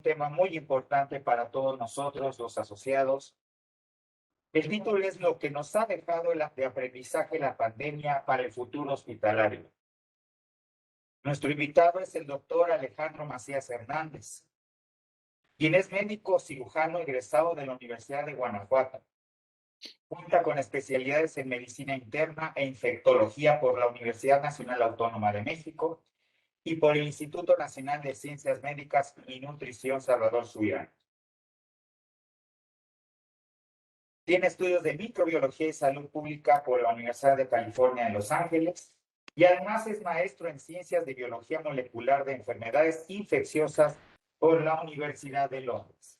tema muy importante para todos nosotros, los asociados. El título es Lo que nos ha dejado de aprendizaje la pandemia para el futuro hospitalario. Nuestro invitado es el doctor Alejandro Macías Hernández, quien es médico cirujano egresado de la Universidad de Guanajuato. Cuenta con especialidades en medicina interna e infectología por la Universidad Nacional Autónoma de México y por el Instituto Nacional de Ciencias Médicas y Nutrición Salvador Subirán. Tiene estudios de microbiología y salud pública por la Universidad de California en Los Ángeles y además es maestro en ciencias de biología molecular de enfermedades infecciosas por la Universidad de Londres.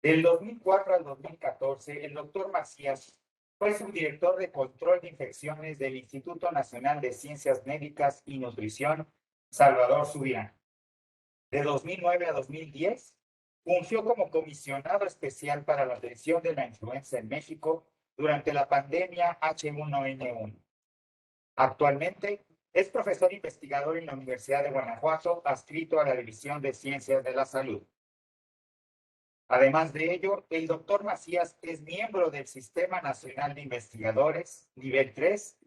Del 2004 al 2014, el doctor Macías fue subdirector de control de infecciones del Instituto Nacional de Ciencias Médicas y Nutrición Salvador Subirán. De 2009 a 2010, fungió como comisionado especial para la atención de la influenza en México durante la pandemia H1N1. Actualmente es profesor investigador en la Universidad de Guanajuato, adscrito a la División de Ciencias de la Salud. Además de ello, el doctor Macías es miembro del Sistema Nacional de Investigadores, nivel 3,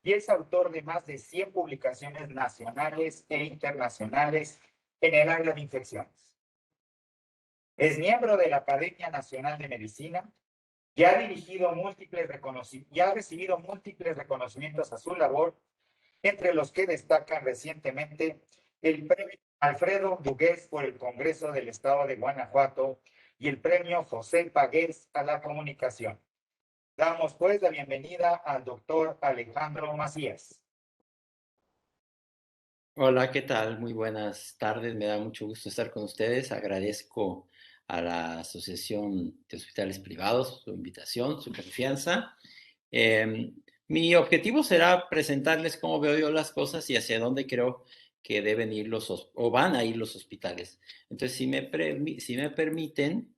y es autor de más de 100 publicaciones nacionales e internacionales en el área de infecciones. Es miembro de la Academia Nacional de Medicina y ha recibido múltiples reconocimientos a su labor, entre los que destacan recientemente el premio Alfredo Dugués por el Congreso del Estado de Guanajuato y el premio José Pagués a la comunicación. Damos pues la bienvenida al doctor Alejandro Macías. Hola, ¿qué tal? Muy buenas tardes. Me da mucho gusto estar con ustedes. Agradezco a la Asociación de Hospitales Privados su invitación, su confianza. Eh, Mi objetivo será presentarles cómo veo yo las cosas y hacia dónde creo que deben ir o van a ir los hospitales. Entonces, si me permiten,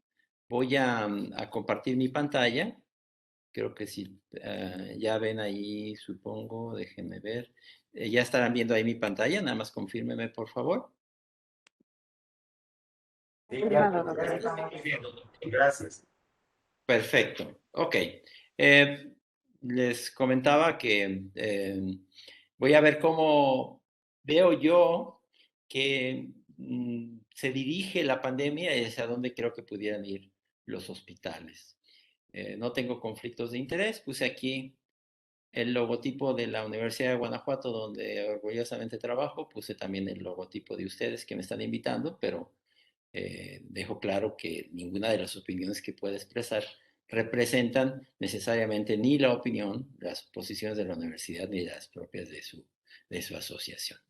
voy a compartir mi pantalla. Creo que sí, ya ven ahí, supongo, déjenme ver. Ya estarán viendo ahí mi pantalla, nada más confírmeme, por favor. Sí, ya estamos viendo. Gracias. Perfecto, ok. Les comentaba que voy a ver cómo veo yo que se dirige la pandemia y hacia dónde creo que pudieran ir los hospitales. No tengo conflictos de interés, puse aquí el logotipo de la Universidad de Guanajuato, donde orgullosamente trabajo, puse también el logotipo de ustedes que me están invitando, pero dejo claro que ninguna de las opiniones que pueda expresar representan necesariamente ni la opinión, las posiciones de la universidad, ni las propias de su asociación.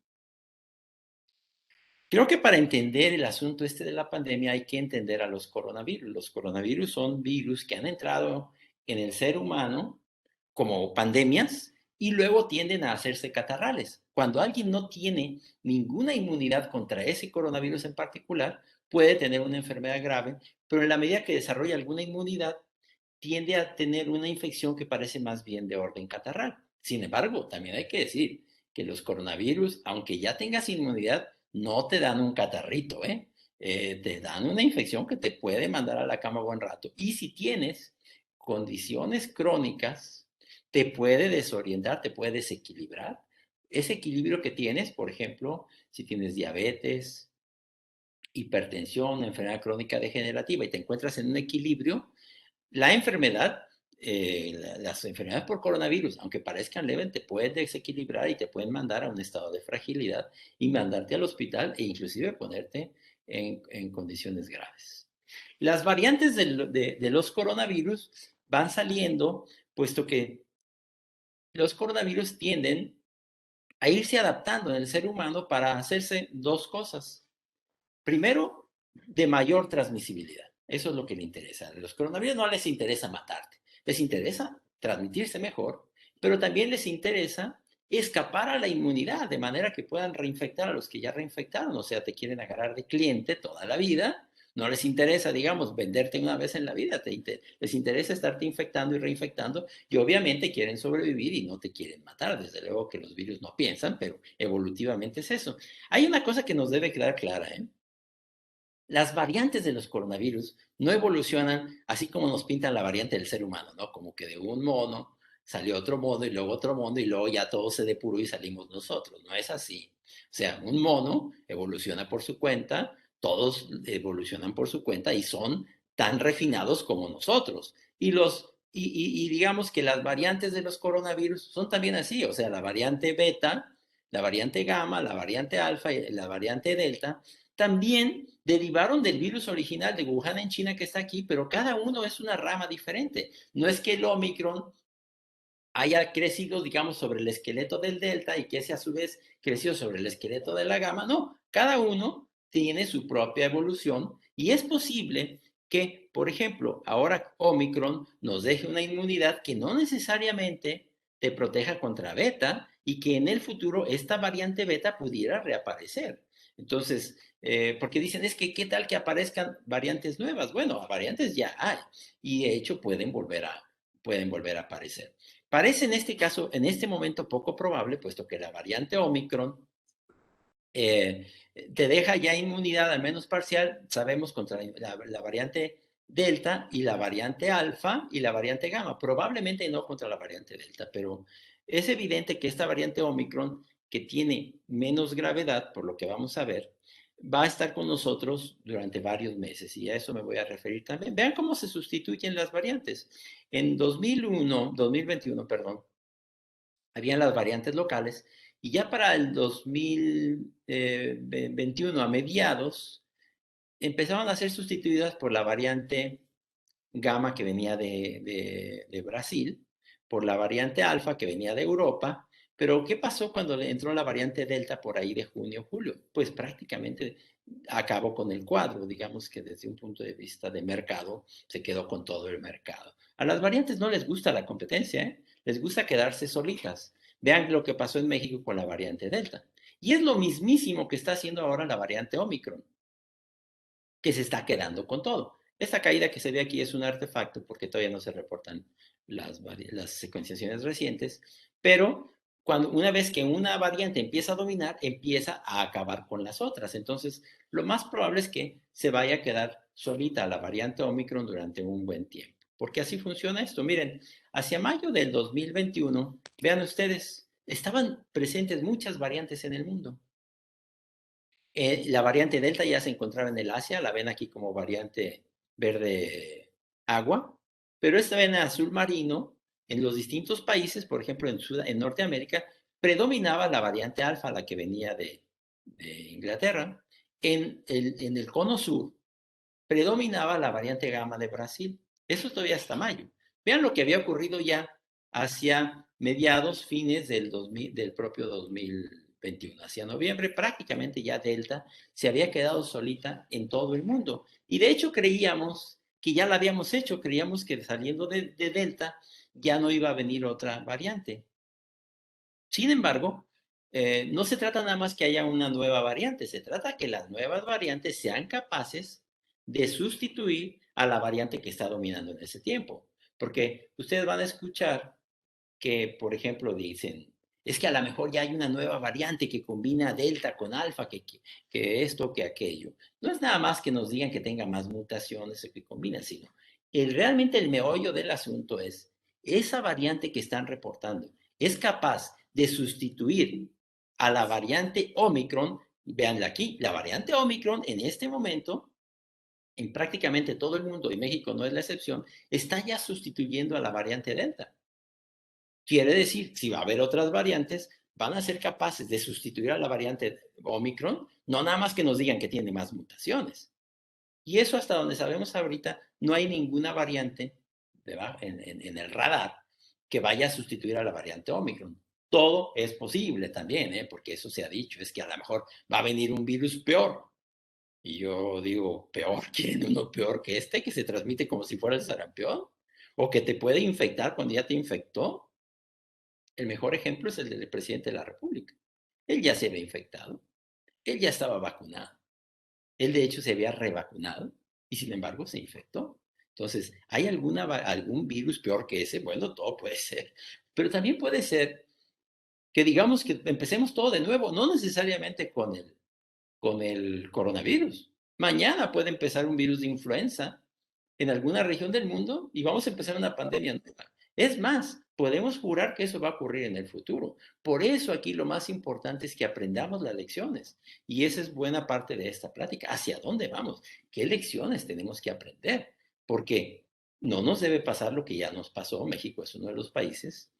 Creo que para entender el asunto este de la pandemia hay que entender a los coronavirus. Los coronavirus son virus que han entrado en el ser humano como pandemias y luego tienden a hacerse catarrales. Cuando alguien no tiene ninguna inmunidad contra ese coronavirus en particular, puede tener una enfermedad grave, pero en la medida que desarrolla alguna inmunidad, tiende a tener una infección que parece más bien de orden catarral. Sin embargo, también hay que decir que los coronavirus, aunque ya tengas inmunidad, no te dan un catarrito, ¿eh? Te dan una infección que te puede mandar a la cama buen rato. Y si tienes condiciones crónicas, te puede desorientar, te puede desequilibrar. Ese equilibrio que tienes, por ejemplo, si tienes diabetes, hipertensión, enfermedad crónica degenerativa y te encuentras en un equilibrio, la enfermedad, las enfermedades por coronavirus, aunque parezcan leves, te pueden desequilibrar y te pueden mandar a un estado de fragilidad y mandarte al hospital e inclusive ponerte en condiciones graves. Las variantes de los coronavirus van saliendo, puesto que los coronavirus tienden a irse adaptando en el ser humano para hacerse dos cosas. Primero, de mayor transmisibilidad. Eso es lo que le interesa. A los coronavirus no les interesa matarte, les interesa transmitirse mejor, pero también les interesa escapar a la inmunidad de manera que puedan reinfectar a los que ya reinfectaron. O sea, te quieren agarrar de cliente toda la vida. No les interesa, digamos, venderte una vez en la vida. Les interesa estarte infectando y reinfectando y obviamente quieren sobrevivir y no te quieren matar. Desde luego que los virus no piensan, pero evolutivamente es eso. Hay una cosa que nos debe quedar clara, ¿eh? las variantes de los coronavirus no evolucionan así como nos pintan la variante del ser humano, ¿no? Como que de un mono salió otro mono y luego otro mono y luego ya todo se depuró y salimos nosotros. No es así. O sea, un mono evoluciona por su cuenta, todos evolucionan por su cuenta y son tan refinados como nosotros. Y digamos que las variantes de los coronavirus son también así, o sea, la variante beta, la variante gamma, la variante alfa y la variante delta también derivaron del virus original de Wuhan en China que está aquí, pero cada uno es una rama diferente. No es que el Omicron haya crecido, digamos, sobre el esqueleto del delta y que ese a su vez creció sobre el esqueleto de la gamma. No, cada uno tiene su propia evolución y es posible que, por ejemplo, ahora Omicron nos deje una inmunidad que no necesariamente te proteja contra beta y que en el futuro esta variante beta pudiera reaparecer. Entonces, porque dicen, es que, ¿qué tal que aparezcan variantes nuevas? Bueno, variantes ya hay y de hecho pueden volver a aparecer. Parece en este caso, en este momento, poco probable, puesto que la variante Omicron eh, te deja ya inmunidad, al menos parcial, sabemos, contra la variante Delta y la variante Alfa y la variante Gamma. Probablemente no contra la variante Delta, pero es evidente que esta variante Omicron, que tiene menos gravedad, por lo que vamos a ver, va a estar con nosotros durante varios meses y a eso me voy a referir también. Vean cómo se sustituyen las variantes. En 2021, perdón, habían las variantes locales y ya para el 2021 a mediados empezaban a ser sustituidas por la variante gamma que venía de Brasil, por la variante alfa que venía de Europa. Pero ¿qué pasó cuando entró la variante delta por ahí de junio, julio? Pues prácticamente acabó con el cuadro, digamos que desde un punto de vista de mercado se quedó con todo el mercado. A las variantes no les gusta la competencia, ¿eh? Les gusta quedarse solitas. Vean lo que pasó en México con la variante delta. Y es lo mismísimo que está haciendo ahora la variante Omicron, que se está quedando con todo. Esta caída que se ve aquí es un artefacto porque todavía no se reportan las secuenciaciones recientes, pero una vez que una variante empieza a dominar, empieza a acabar con las otras. Entonces, lo más probable es que se vaya a quedar solita la variante Omicron durante un buen tiempo. Porque así funciona esto. Miren, hacia mayo del 2021, vean ustedes, estaban presentes muchas variantes en el mundo. La variante Delta ya se encontraba en el Asia, la ven aquí como variante verde agua, pero esta ven azul marino en los distintos países, por ejemplo en Norteamérica, predominaba la variante alfa, la que venía de Inglaterra. En el cono sur predominaba la variante gamma de Brasil. Eso todavía hasta mayo. Vean lo que había ocurrido ya hacia mediados, fines del propio 2021. Hacia noviembre prácticamente ya Delta se había quedado solita en todo el mundo. Y de hecho creíamos que ya la habíamos hecho, creíamos que saliendo de Delta ya no iba a venir otra variante. Sin embargo, no se trata nada más que haya una nueva variante, se trata que las nuevas variantes sean capaces de sustituir a la variante que está dominando en ese tiempo. Porque ustedes van a escuchar que, por ejemplo, dicen, es que a lo mejor ya hay una nueva variante que combina delta con alfa, que esto, que aquello. No es nada más que nos digan que tenga más mutaciones o que combina, sino realmente el meollo del asunto es, esa variante que están reportando es capaz de sustituir a la variante Omicron. Veanla aquí, la variante Omicron en este momento en prácticamente todo el mundo, y México no es la excepción, está ya sustituyendo a la variante Delta. Quiere decir, si va a haber otras variantes, van a ser capaces de sustituir a la variante Omicron, no nada más que nos digan que tiene más mutaciones. Y eso hasta donde sabemos ahorita, no hay ninguna variante en el radar que vaya a sustituir a la variante Omicron. Todo es posible también, porque eso se ha dicho, es que a lo mejor va a venir un virus peor. Y yo digo, ¿peor? ¿Quién? ¿Uno peor que este que se transmite como si fuera el sarampión? ¿O que te puede infectar cuando ya te infectó? El mejor ejemplo es el del presidente de la República. Él ya se había infectado, él ya estaba vacunado, él de hecho se había revacunado y sin embargo se infectó. Entonces, ¿hay algún virus peor que ese? Bueno, todo puede ser, pero también puede ser que digamos que empecemos todo de nuevo, no necesariamente con el coronavirus. Mañana puede empezar un virus de influenza en alguna región del mundo y vamos a empezar una pandemia nueva. Es más, podemos jurar que eso va a ocurrir en el futuro. Por eso aquí lo más importante es que aprendamos las lecciones. Y esa es buena parte de esta plática. ¿Hacia dónde vamos? ¿Qué lecciones tenemos que aprender? Porque no nos debe pasar lo que ya nos pasó. México es uno de los países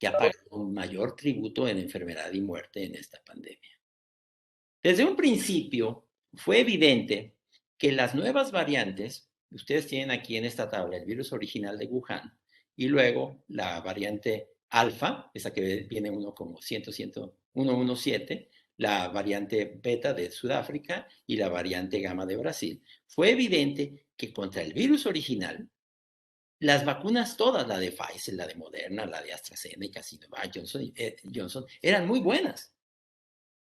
que ha pagado un mayor tributo en enfermedad y muerte en esta pandemia. Desde un principio fue evidente que las nuevas variantes, ustedes tienen aquí en esta tabla el virus original de Wuhan y luego la variante alfa, esa que viene uno como 117, la variante beta de Sudáfrica y la variante gamma de Brasil. Fue evidente que contra el virus original, las vacunas todas, la de Pfizer, la de Moderna, la de AstraZeneca, Sinovac, Johnson, eran muy buenas.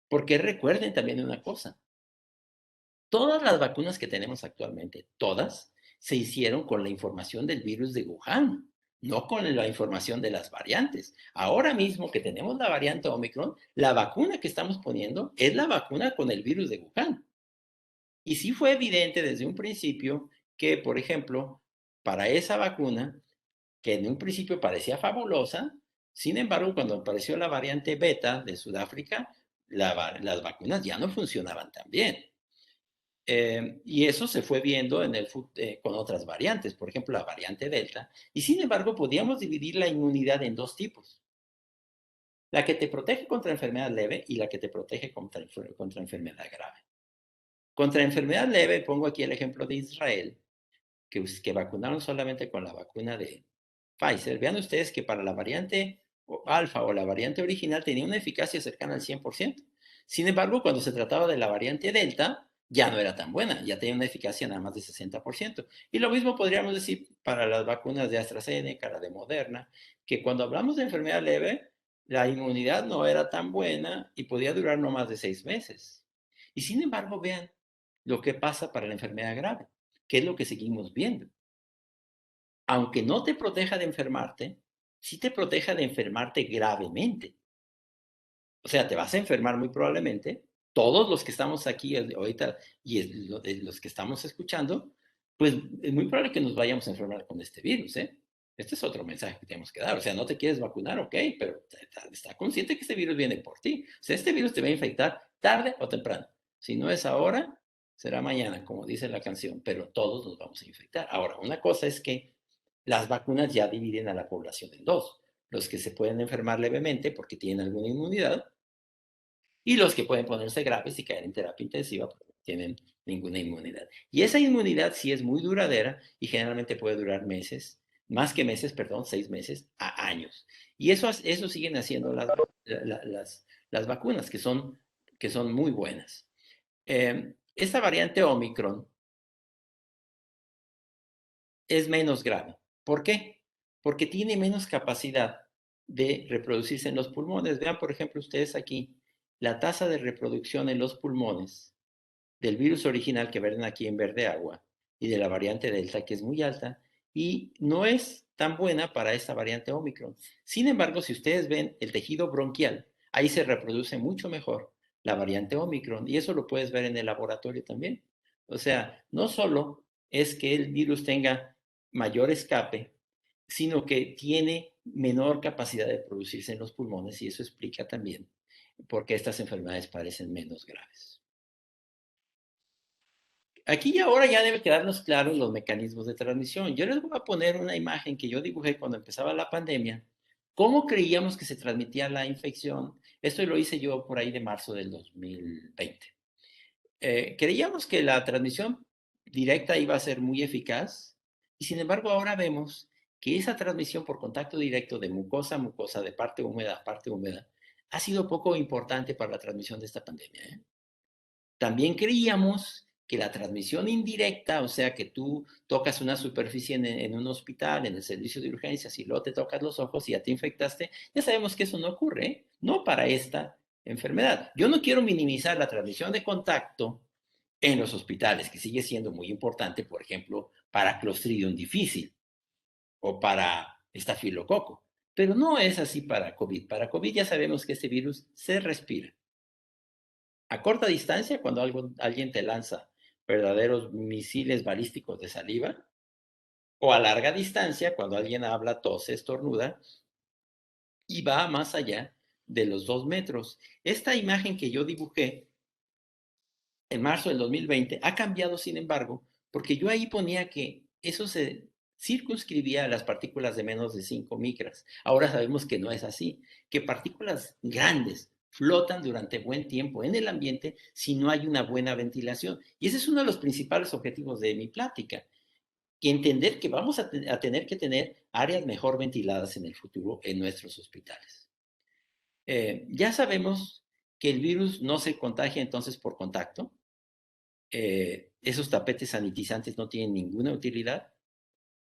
Porque recuerden también una cosa, todas las vacunas que tenemos actualmente, todas, se hicieron con la información del virus de Wuhan, no con la información de las variantes. Ahora mismo que tenemos la variante Omicron, la vacuna que estamos poniendo es la vacuna con el virus de Wuhan. Y sí fue evidente desde un principio que, por ejemplo, para esa vacuna, que en un principio parecía fabulosa, sin embargo, cuando apareció la variante beta de Sudáfrica, las vacunas ya no funcionaban tan bien. Y eso se fue viendo con otras variantes, por ejemplo, la variante Delta. Y sin embargo, podíamos dividir la inmunidad en dos tipos. La que te protege contra enfermedad leve y la que te protege contra enfermedad grave. Contra enfermedad leve, pongo aquí el ejemplo de Israel, que vacunaron solamente con la vacuna de Pfizer. Vean ustedes que para la variante alfa o la variante original tenía una eficacia cercana al 100%. Sin embargo, cuando se trataba de la variante delta, ya no era tan buena, ya tenía una eficacia nada más de 60%. Y lo mismo podríamos decir para las vacunas de AstraZeneca, la de Moderna, que cuando hablamos de enfermedad leve, la inmunidad no era tan buena y podía durar no más de 6 meses. Y sin embargo, vean lo que pasa para la enfermedad grave, que es lo que seguimos viendo. Aunque no te proteja de enfermarte, sí te proteja de enfermarte gravemente. O sea, te vas a enfermar muy probablemente. Todos los que estamos aquí ahorita y los que estamos escuchando, pues es muy probable que nos vayamos a enfermar con este virus, ¿eh? Este es otro mensaje que tenemos que dar. O sea, no te quieres vacunar, ok, pero está consciente que este virus viene por ti. O sea, este virus te va a infectar tarde o temprano. Si no es ahora, será mañana, como dice la canción, pero todos nos vamos a infectar. Ahora, una cosa es que las vacunas ya dividen a la población en dos. Los que se pueden enfermar levemente porque tienen alguna inmunidad y los que pueden ponerse graves y caer en terapia intensiva porque no tienen ninguna inmunidad. Y esa inmunidad sí es muy duradera y generalmente puede durar meses, más que meses, perdón, 6 meses a años. Y eso siguen haciendo las vacunas, que son muy buenas. Esta variante Omicron es menos grave. ¿Por qué? Porque tiene menos capacidad de reproducirse en los pulmones. Vean, por ejemplo, ustedes aquí la tasa de reproducción en los pulmones del virus original que ven aquí en verde agua y de la variante Delta, que es muy alta, y no es tan buena para esta variante Omicron. Sin embargo, si ustedes ven el tejido bronquial, ahí se reproduce mucho mejor la variante Omicron, y eso lo puedes ver en el laboratorio también. O sea, no solo es que el virus tenga mayor escape, sino que tiene menor capacidad de producirse en los pulmones, y eso explica también por qué estas enfermedades parecen menos graves. Aquí y ahora ya debe quedarnos claros los mecanismos de transmisión. Yo les voy a poner una imagen que yo dibujé cuando empezaba la pandemia. ¿Cómo creíamos que se transmitía la infección? Esto lo hice yo por ahí de marzo del 2020. Creíamos que la transmisión directa iba a ser muy eficaz y sin embargo ahora vemos que esa transmisión por contacto directo de mucosa a mucosa, de parte húmeda a parte húmeda, ha sido poco importante para la transmisión de esta pandemia, ¿eh? También creíamos que la transmisión indirecta, o sea, que tú tocas una superficie en un hospital, en el servicio de urgencias, y luego te tocas los ojos y ya te infectaste, ya sabemos que eso no ocurre, ¿eh? No para esta enfermedad. Yo no quiero minimizar la transmisión de contacto en los hospitales, que sigue siendo muy importante, por ejemplo, para Clostridium difficile o para estafilococo. Pero no es así para COVID. Para COVID ya sabemos que este virus se respira. A corta distancia, cuando alguien te lanza verdaderos misiles balísticos de saliva, o a larga distancia, cuando alguien habla, tose, estornuda, y va más allá de los 2 metros. Esta imagen que yo dibujé en marzo del 2020 ha cambiado, sin embargo, porque yo ahí ponía que eso se circunscribía a las partículas de menos de 5 micras. Ahora sabemos que no es así, que partículas grandes flotan durante buen tiempo en el ambiente si no hay una buena ventilación. Y ese es uno de los principales objetivos de mi plática, y entender que vamos a tener que tener áreas mejor ventiladas en el futuro en nuestros hospitales. Ya sabemos que el virus no se contagia entonces por contacto. Esos tapetes sanitizantes no tienen ninguna utilidad.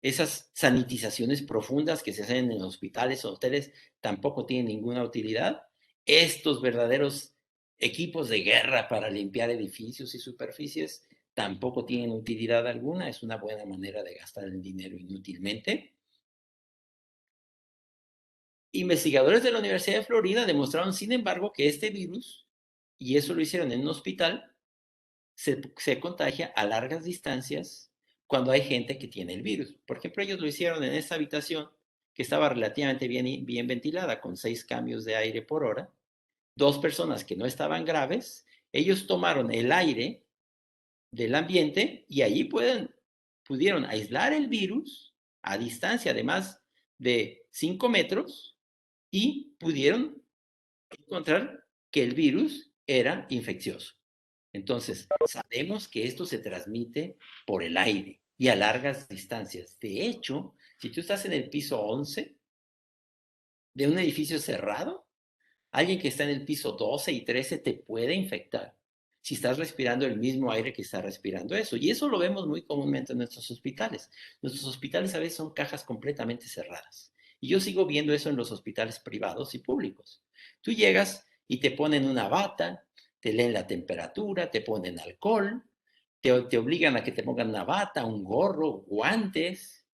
Esas sanitizaciones profundas que se hacen en hospitales o hoteles tampoco tienen ninguna utilidad. Estos verdaderos equipos de guerra para limpiar edificios y superficies tampoco tienen utilidad alguna. Es una buena manera de gastar el dinero inútilmente. Investigadores de la Universidad de Florida demostraron, sin embargo, que este virus, y eso lo hicieron en un hospital, se contagia a largas distancias cuando hay gente que tiene el virus. Por ejemplo, ellos lo hicieron en esta habitación que estaba relativamente bien ventilada, con 6 cambios de aire por hora, 2 personas que no estaban graves, ellos tomaron el aire del ambiente y allí pudieron aislar el virus a distancia de más de 5 metros y pudieron encontrar que el virus era infeccioso. Entonces, sabemos que esto se transmite por el aire y a largas distancias. De hecho, si tú estás en el piso 11 de un edificio cerrado, alguien que está en el piso 12 y 13 te puede infectar si estás respirando el mismo aire que está respirando eso. Y eso lo vemos muy comúnmente en nuestros hospitales. Nuestros hospitales a veces son cajas completamente cerradas. Y yo sigo viendo eso en los hospitales privados y públicos. Tú llegas y te ponen una bata, te leen la temperatura, te ponen alcohol, te obligan a que te pongan una bata, un gorro, guantes,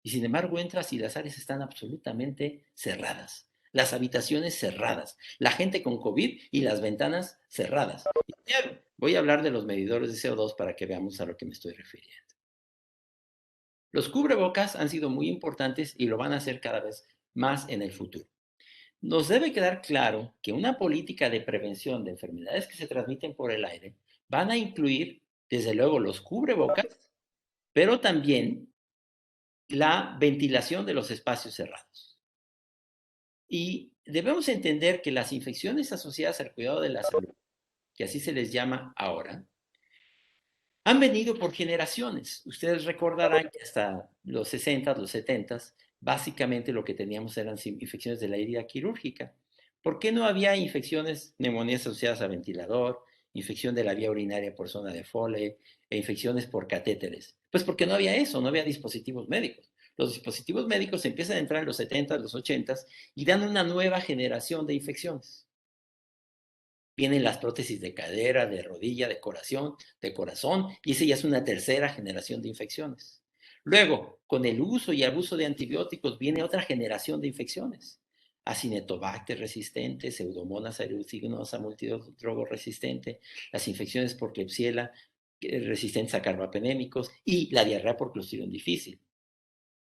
y sin embargo entras y las áreas están absolutamente cerradas, las habitaciones cerradas, la gente con COVID y las ventanas cerradas. Voy a hablar de los medidores de CO2 para que veamos a lo que me estoy refiriendo. Los cubrebocas han sido muy importantes y lo van a ser cada vez más en el futuro. Nos debe quedar claro que una política de prevención de enfermedades que se transmiten por el aire van a incluir, desde luego, los cubrebocas, pero también la ventilación de los espacios cerrados. Y debemos entender que las infecciones asociadas al cuidado de la salud, que así se les llama ahora, han venido por generaciones. Ustedes recordarán que hasta los 60, los 70, básicamente lo que teníamos eran infecciones de la herida quirúrgica. ¿Por qué no había infecciones, neumonías asociadas a ventilador, infección de la vía urinaria por zona de Foley e infecciones por catéteres? Pues porque no había eso, no había dispositivos médicos. Los dispositivos médicos empiezan a entrar en los 70, los 80 y dan una nueva generación de infecciones. Vienen las prótesis de cadera, de rodilla, de corazón, y esa ya es una tercera generación de infecciones. Luego, con el uso y abuso de antibióticos, viene otra generación de infecciones. Acinetobacter resistente, Pseudomonas aeruginosa multidrogo resistente, las infecciones por Klebsiella resistentes a carbapenémicos y la diarrea por Clostridium difícil.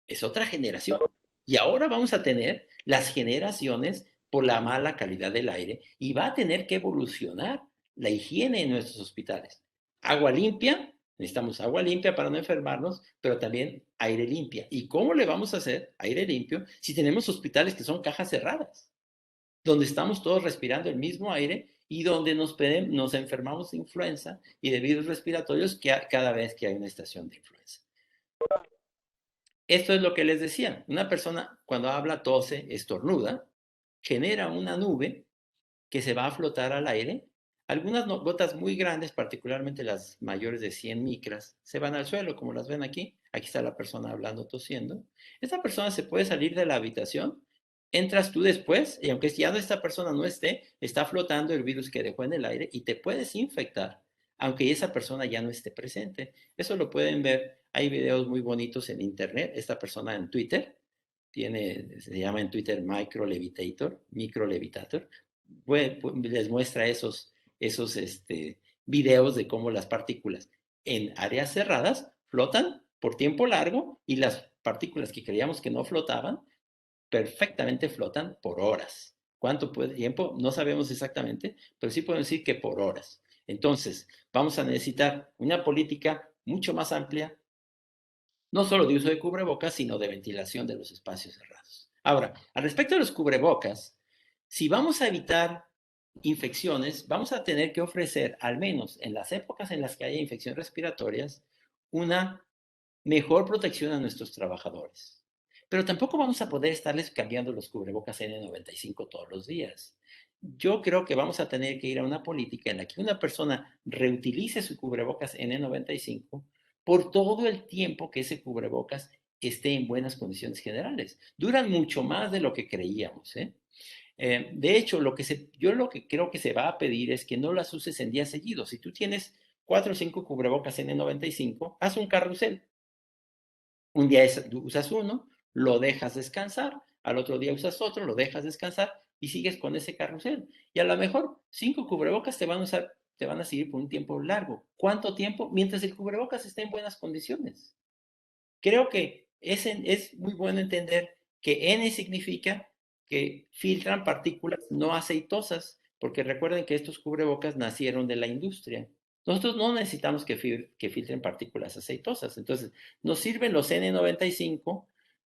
Es otra generación. Y ahora vamos a tener las generaciones por la mala calidad del aire y va a tener que evolucionar la higiene en nuestros hospitales. Agua limpia, necesitamos agua limpia para no enfermarnos, pero también aire limpia. ¿Y cómo le vamos a hacer aire limpio si tenemos hospitales que son cajas cerradas, donde estamos todos respirando el mismo aire y donde nos enfermamos de influenza y de virus respiratorios cada vez que hay una estación de influenza? Esto es lo que les decía. Una persona cuando habla, tose, estornuda, genera una nube que se va a flotar al aire. Algunas gotas muy grandes, particularmente las mayores de 100 micras, se van al suelo, como las ven aquí. Aquí está la persona hablando, tosiendo. Esta persona se puede salir de la habitación, entras tú después, y aunque ya esta persona no esté, está flotando el virus que dejó en el aire y te puedes infectar, aunque esa persona ya no esté presente. Eso lo pueden ver. Hay videos muy bonitos en internet. Esta persona en Twitter se llama en Twitter Microlevitator, les muestra esos esos videos de cómo las partículas en áreas cerradas flotan por tiempo largo y las partículas que creíamos que no flotaban, perfectamente flotan por horas. ¿Cuánto puede tiempo? No sabemos exactamente, pero sí podemos decir que por horas. Entonces, vamos a necesitar una política mucho más amplia, no solo de uso de cubrebocas, sino de ventilación de los espacios cerrados. Ahora, al respecto de los cubrebocas, si vamos a evitar infecciones, vamos a tener que ofrecer, al menos en las épocas en las que haya infecciones respiratorias, una mejor protección a nuestros trabajadores. Pero tampoco vamos a poder estarles cambiando los cubrebocas N95 todos los días. Yo creo que vamos a tener que ir a una política en la que una persona reutilice su cubrebocas N95 por todo el tiempo que ese cubrebocas esté en buenas condiciones generales. Duran mucho más de lo que creíamos, ¿eh? De hecho, yo lo que creo que se va a pedir es que no las uses en días seguidos. Si tú tienes 4 o 5 cubrebocas N95, haz un carrusel. Un día usas uno, lo dejas descansar, al otro día usas otro, lo dejas descansar y sigues con ese carrusel. Y a lo mejor 5 cubrebocas te van a seguir por un tiempo largo. ¿Cuánto tiempo? Mientras el cubrebocas esté en buenas condiciones. Creo que es muy bueno entender que N significa que filtran partículas no aceitosas, porque recuerden que estos cubrebocas nacieron de la industria. Nosotros no necesitamos que filtren partículas aceitosas. Entonces, nos sirven los N95,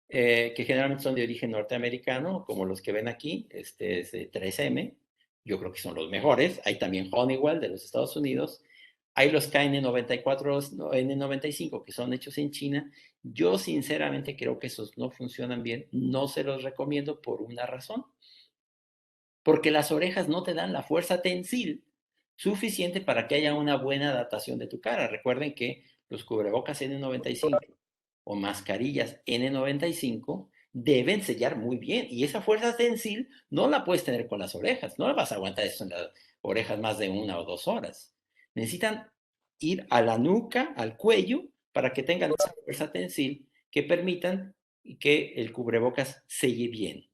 que generalmente son de origen norteamericano, como los que ven aquí, este es de 3M. Yo creo que son los mejores. Hay también Honeywell de los Estados Unidos. Hay los KN94, N95 que son hechos en China. Yo sinceramente creo que esos no funcionan bien. No se los recomiendo por una razón. Porque las orejas no te dan la fuerza tensil suficiente para que haya una buena adaptación de tu cara. Recuerden que los cubrebocas N95 o mascarillas N95 deben sellar muy bien. Y esa fuerza tensil no la puedes tener con las orejas. No vas a aguantar eso en las orejas más de 1 o 2 horas. Necesitan ir a la nuca, al cuello, para que tengan esa fuerza tensil que permitan que el cubrebocas selle bien.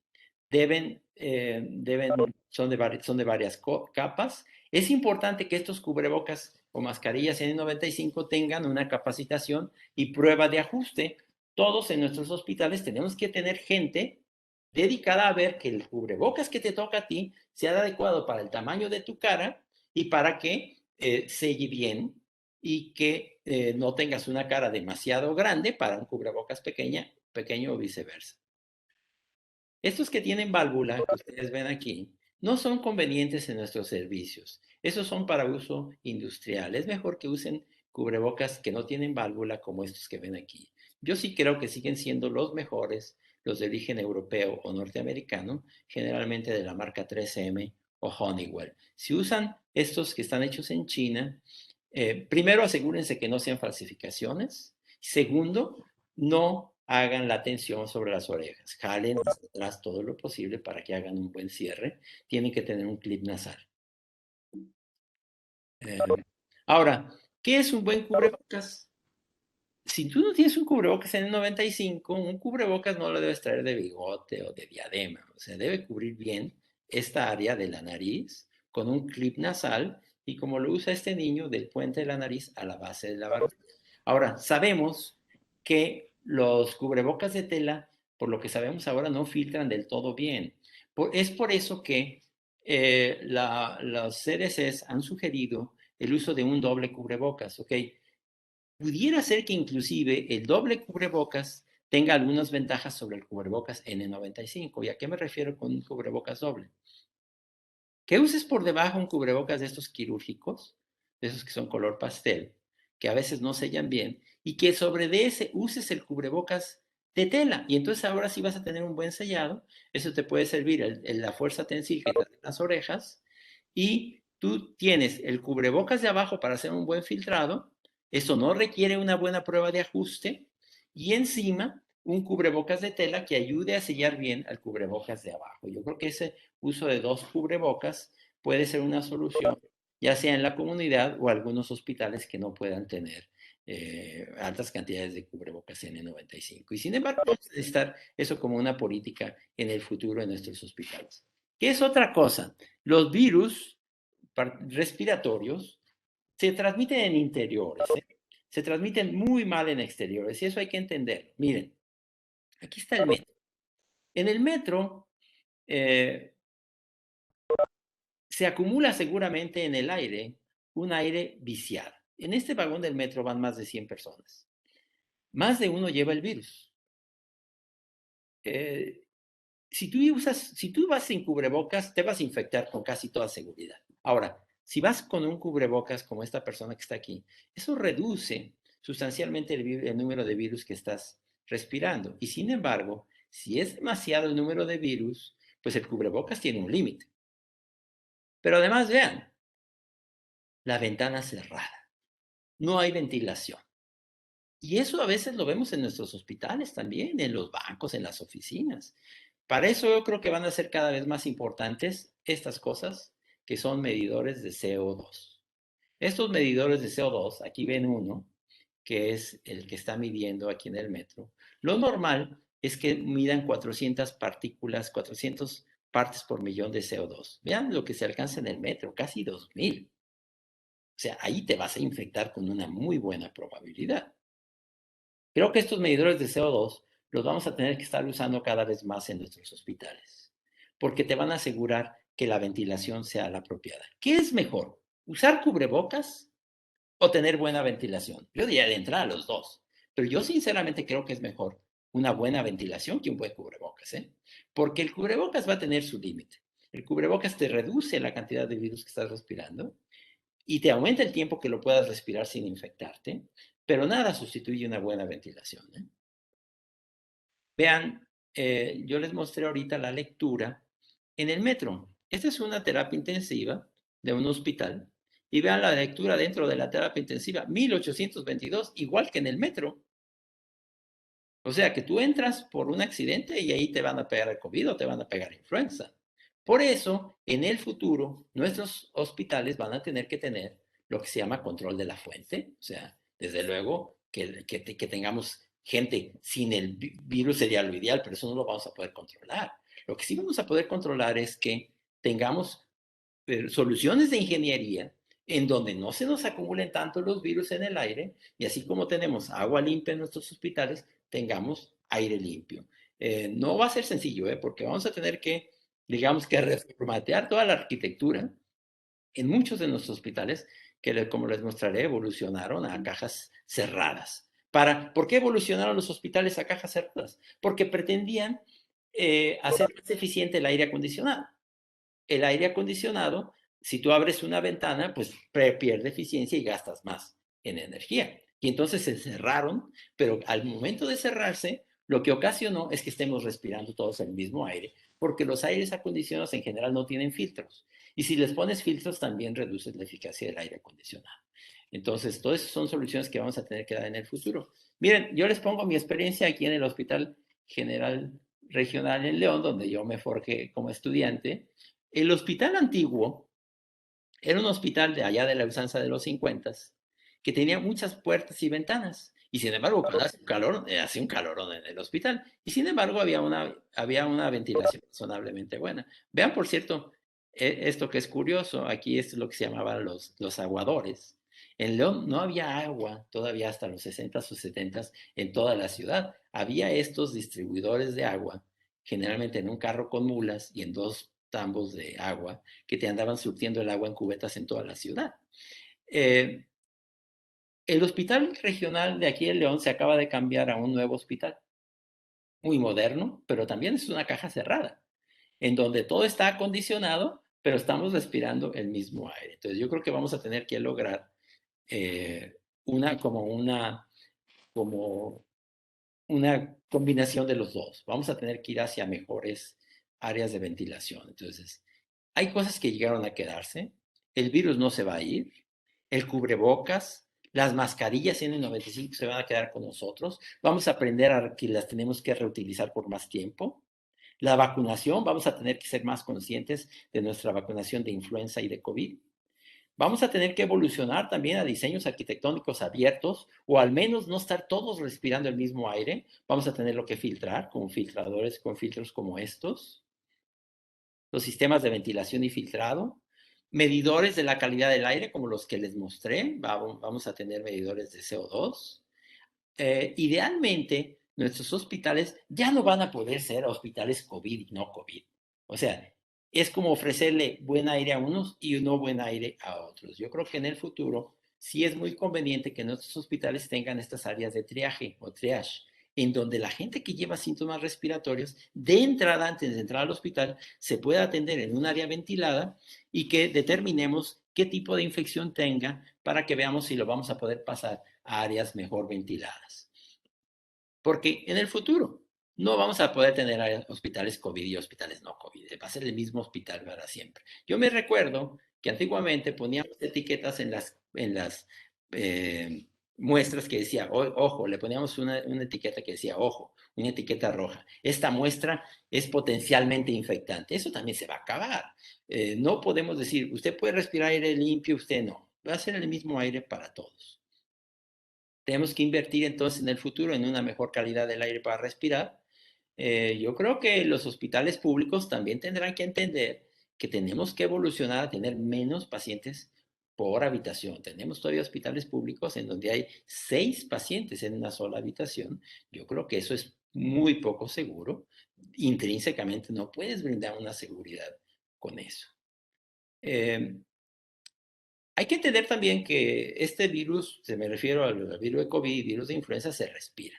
Son de varias capas. Es importante que estos cubrebocas o mascarillas N95 tengan una capacitación y prueba de ajuste. Todos en nuestros hospitales tenemos que tener gente dedicada a ver que el cubrebocas que te toca a ti sea adecuado para el tamaño de tu cara y para que selle bien y que no tengas una cara demasiado grande para un cubrebocas pequeño o viceversa. Estos que tienen válvula, que ustedes ven aquí, no son convenientes en nuestros servicios. Esos son para uso industrial. Es mejor que usen cubrebocas que no tienen válvula como estos que ven aquí. Yo sí creo que siguen siendo los mejores, los de origen europeo o norteamericano, generalmente de la marca 3M o Honeywell. Si usan estos que están hechos en China, primero asegúrense que no sean falsificaciones. Segundo, no hagan la tensión sobre las orejas. Jalen hacia atrás todo lo posible para que hagan un buen cierre. Tienen que tener un clip nasal. Eh, Ahora, ¿qué es un buen cubrebocas? Si tú no tienes un cubrebocas N95, un cubrebocas no lo debes traer de bigote o de diadema. O sea, debe cubrir bien esta área de la nariz con un clip nasal y como lo usa este niño, del puente de la nariz a la base de la barbilla. Ahora, sabemos que los cubrebocas de tela, por lo que sabemos ahora, no filtran del todo bien. Es por eso que los CDCs han sugerido el uso de un doble cubrebocas, ¿ok? Pudiera ser que inclusive el doble cubrebocas tenga algunas ventajas sobre el cubrebocas N95. ¿Y a qué me refiero con un cubrebocas doble? Que uses por debajo un cubrebocas de estos quirúrgicos, de esos que son color pastel, que a veces no sellan bien, y que sobre de ese uses el cubrebocas de tela. Y entonces ahora sí vas a tener un buen sellado. Eso te puede servir la fuerza tensil que te dan las orejas. Y tú tienes el cubrebocas de abajo para hacer un buen filtrado. Eso no requiere una buena prueba de ajuste. Y encima un cubrebocas de tela que ayude a sellar bien al cubrebocas de abajo. Yo creo que ese uso de 2 cubrebocas puede ser una solución, ya sea en la comunidad o algunos hospitales que no puedan tener altas cantidades de cubrebocas N95. Y sin embargo, vamos a necesitar eso como una política en el futuro en nuestros hospitales. ¿Qué es otra cosa? Los virus respiratorios se transmiten en interiores, ¿eh? Se transmiten muy mal en exteriores y eso hay que entender. Miren, aquí está el metro. En el metro se acumula seguramente en el aire un aire viciado. En este vagón del metro van más de 100 personas. Más de uno lleva el virus. Eh, si tú vas sin cubrebocas, te vas a infectar con casi toda seguridad. Ahora, si vas con un cubrebocas como esta persona que está aquí, eso reduce sustancialmente el número de virus que estás respirando. Y sin embargo, si es demasiado el número de virus, pues el cubrebocas tiene un límite. Pero además, vean, la ventana cerrada, no hay ventilación. Y eso a veces lo vemos en nuestros hospitales también, en los bancos, en las oficinas. Para eso yo creo que van a ser cada vez más importantes estas cosas que son medidores de CO2. Estos medidores de CO2, aquí ven uno, que es el que está midiendo aquí en el metro. Lo normal es que midan 400 partículas, 400 partes por millón de CO2. Vean lo que se alcanza en el metro, casi 2000. O sea, ahí te vas a infectar con una muy buena probabilidad. Creo que estos medidores de CO2 los vamos a tener que estar usando cada vez más en nuestros hospitales, porque te van a asegurar que la ventilación sea la apropiada. ¿Qué es mejor? ¿Usar cubrebocas o tener buena ventilación? Yo diría de entrada los dos, pero yo sinceramente creo que es mejor una buena ventilación que un buen cubrebocas, ¿eh? Porque el cubrebocas va a tener su límite. El cubrebocas te reduce la cantidad de virus que estás respirando y te aumenta el tiempo que lo puedas respirar sin infectarte, pero nada sustituye una buena ventilación, ¿eh? Vean, yo les mostré ahorita la lectura en el metro. Esta es una terapia intensiva de un hospital. Y vean la lectura dentro de la terapia intensiva, 1822, igual que en el metro. O sea que tú entras por un accidente y ahí te van a pegar el COVID o te van a pegar influenza. Por eso, en el futuro, nuestros hospitales van a tener que tener lo que se llama control de la fuente. O sea, desde luego que tengamos gente sin el virus sería lo ideal, pero eso no lo vamos a poder controlar. Lo que sí vamos a poder controlar es que tengamos soluciones de ingeniería en donde no se nos acumulen tanto los virus en el aire y así como tenemos agua limpia en nuestros hospitales, tengamos aire limpio. No va a ser sencillo, porque vamos a tener que, digamos que reformatear toda la arquitectura en muchos de nuestros hospitales que, como les mostraré, evolucionaron a cajas cerradas. ¿Por qué evolucionaron los hospitales a cajas cerradas? Porque pretendían hacer más eficiente el aire acondicionado. El aire acondicionado, si tú abres una ventana, pues pierde eficiencia y gastas más en energía. Y entonces se cerraron, pero al momento de cerrarse, lo que ocasionó es que estemos respirando todos el mismo aire, porque los aires acondicionados en general no tienen filtros. Y si les pones filtros, también reduces la eficacia del aire acondicionado. Entonces, todas esas son soluciones que vamos a tener que dar en el futuro. Miren, yo les pongo mi experiencia aquí en el Hospital General Regional en León, donde yo me forjé como estudiante. El hospital antiguo era un hospital de allá de la usanza de los 50 que tenía muchas puertas y ventanas. Y sin embargo, cuando hace un calor, hace un calorón en el hospital. Y sin embargo, había una ventilación razonablemente buena. Vean, por cierto, esto que es curioso, aquí es lo que se llamaban los aguadores. En León no había agua todavía hasta los 60s o 70s en toda la ciudad. Había estos distribuidores de agua, generalmente en un carro con mulas y en dos tambos de agua, que te andaban surtiendo el agua en cubetas en toda la ciudad. Eh, el hospital regional de aquí de León se acaba de cambiar a un nuevo hospital, muy moderno, pero también es una caja cerrada, en donde todo está acondicionado, pero estamos respirando el mismo aire. Entonces yo creo que vamos a tener que lograr eh, como una combinación de los dos. Vamos a tener que ir hacia mejores áreas de ventilación. Entonces, hay cosas que llegaron a quedarse. El virus no se va a ir. El cubrebocas, las mascarillas N95 se van a quedar con nosotros. Vamos a aprender a que las tenemos que reutilizar por más tiempo. La vacunación, vamos a tener que ser más conscientes de nuestra vacunación de influenza y de COVID. Vamos a tener que evolucionar también a diseños arquitectónicos abiertos o al menos no estar todos respirando el mismo aire. Vamos a tenerlo que filtrar con filtradores, con filtros como estos. Los sistemas de ventilación y filtrado. medidores de la calidad del aire, como los que les mostré. Vamos a tener medidores de CO2. Idealmente, nuestros hospitales ya no van a poder ser hospitales COVID y no COVID. O sea, es como ofrecerle buen aire a unos y no buen aire a otros. Yo creo que en el futuro sí es muy conveniente que nuestros hospitales tengan estas áreas de triaje o triage, en donde la gente que lleva síntomas respiratorios, de entrada, antes de entrar al hospital, se pueda atender en un área ventilada y que determinemos qué tipo de infección tenga para que veamos si lo vamos a poder pasar a áreas mejor ventiladas. Porque en el futuro no vamos a poder tener hospitales COVID y hospitales no COVID. Va a ser el mismo hospital para siempre. Yo me recuerdo que antiguamente poníamos etiquetas en las muestras que decía, ojo, le poníamos una etiqueta que decía, ojo, una etiqueta roja. Esta muestra es potencialmente infectante. Eso también se va a acabar. No podemos decir, usted puede respirar aire limpio, usted no. Va a ser el mismo aire para todos. Tenemos que invertir entonces en el futuro en una mejor calidad del aire para respirar. Yo creo que los hospitales públicos también tendrán que entender que tenemos que evolucionar a tener menos pacientes por habitación. Tenemos todavía hospitales públicos en donde hay 6 pacientes en una sola habitación. Yo creo que eso es muy poco seguro. Intrínsecamente no puedes brindar una seguridad con eso. Eh, Hay que entender también que este virus, se me refiero al virus de COVID, virus de influenza, se respira.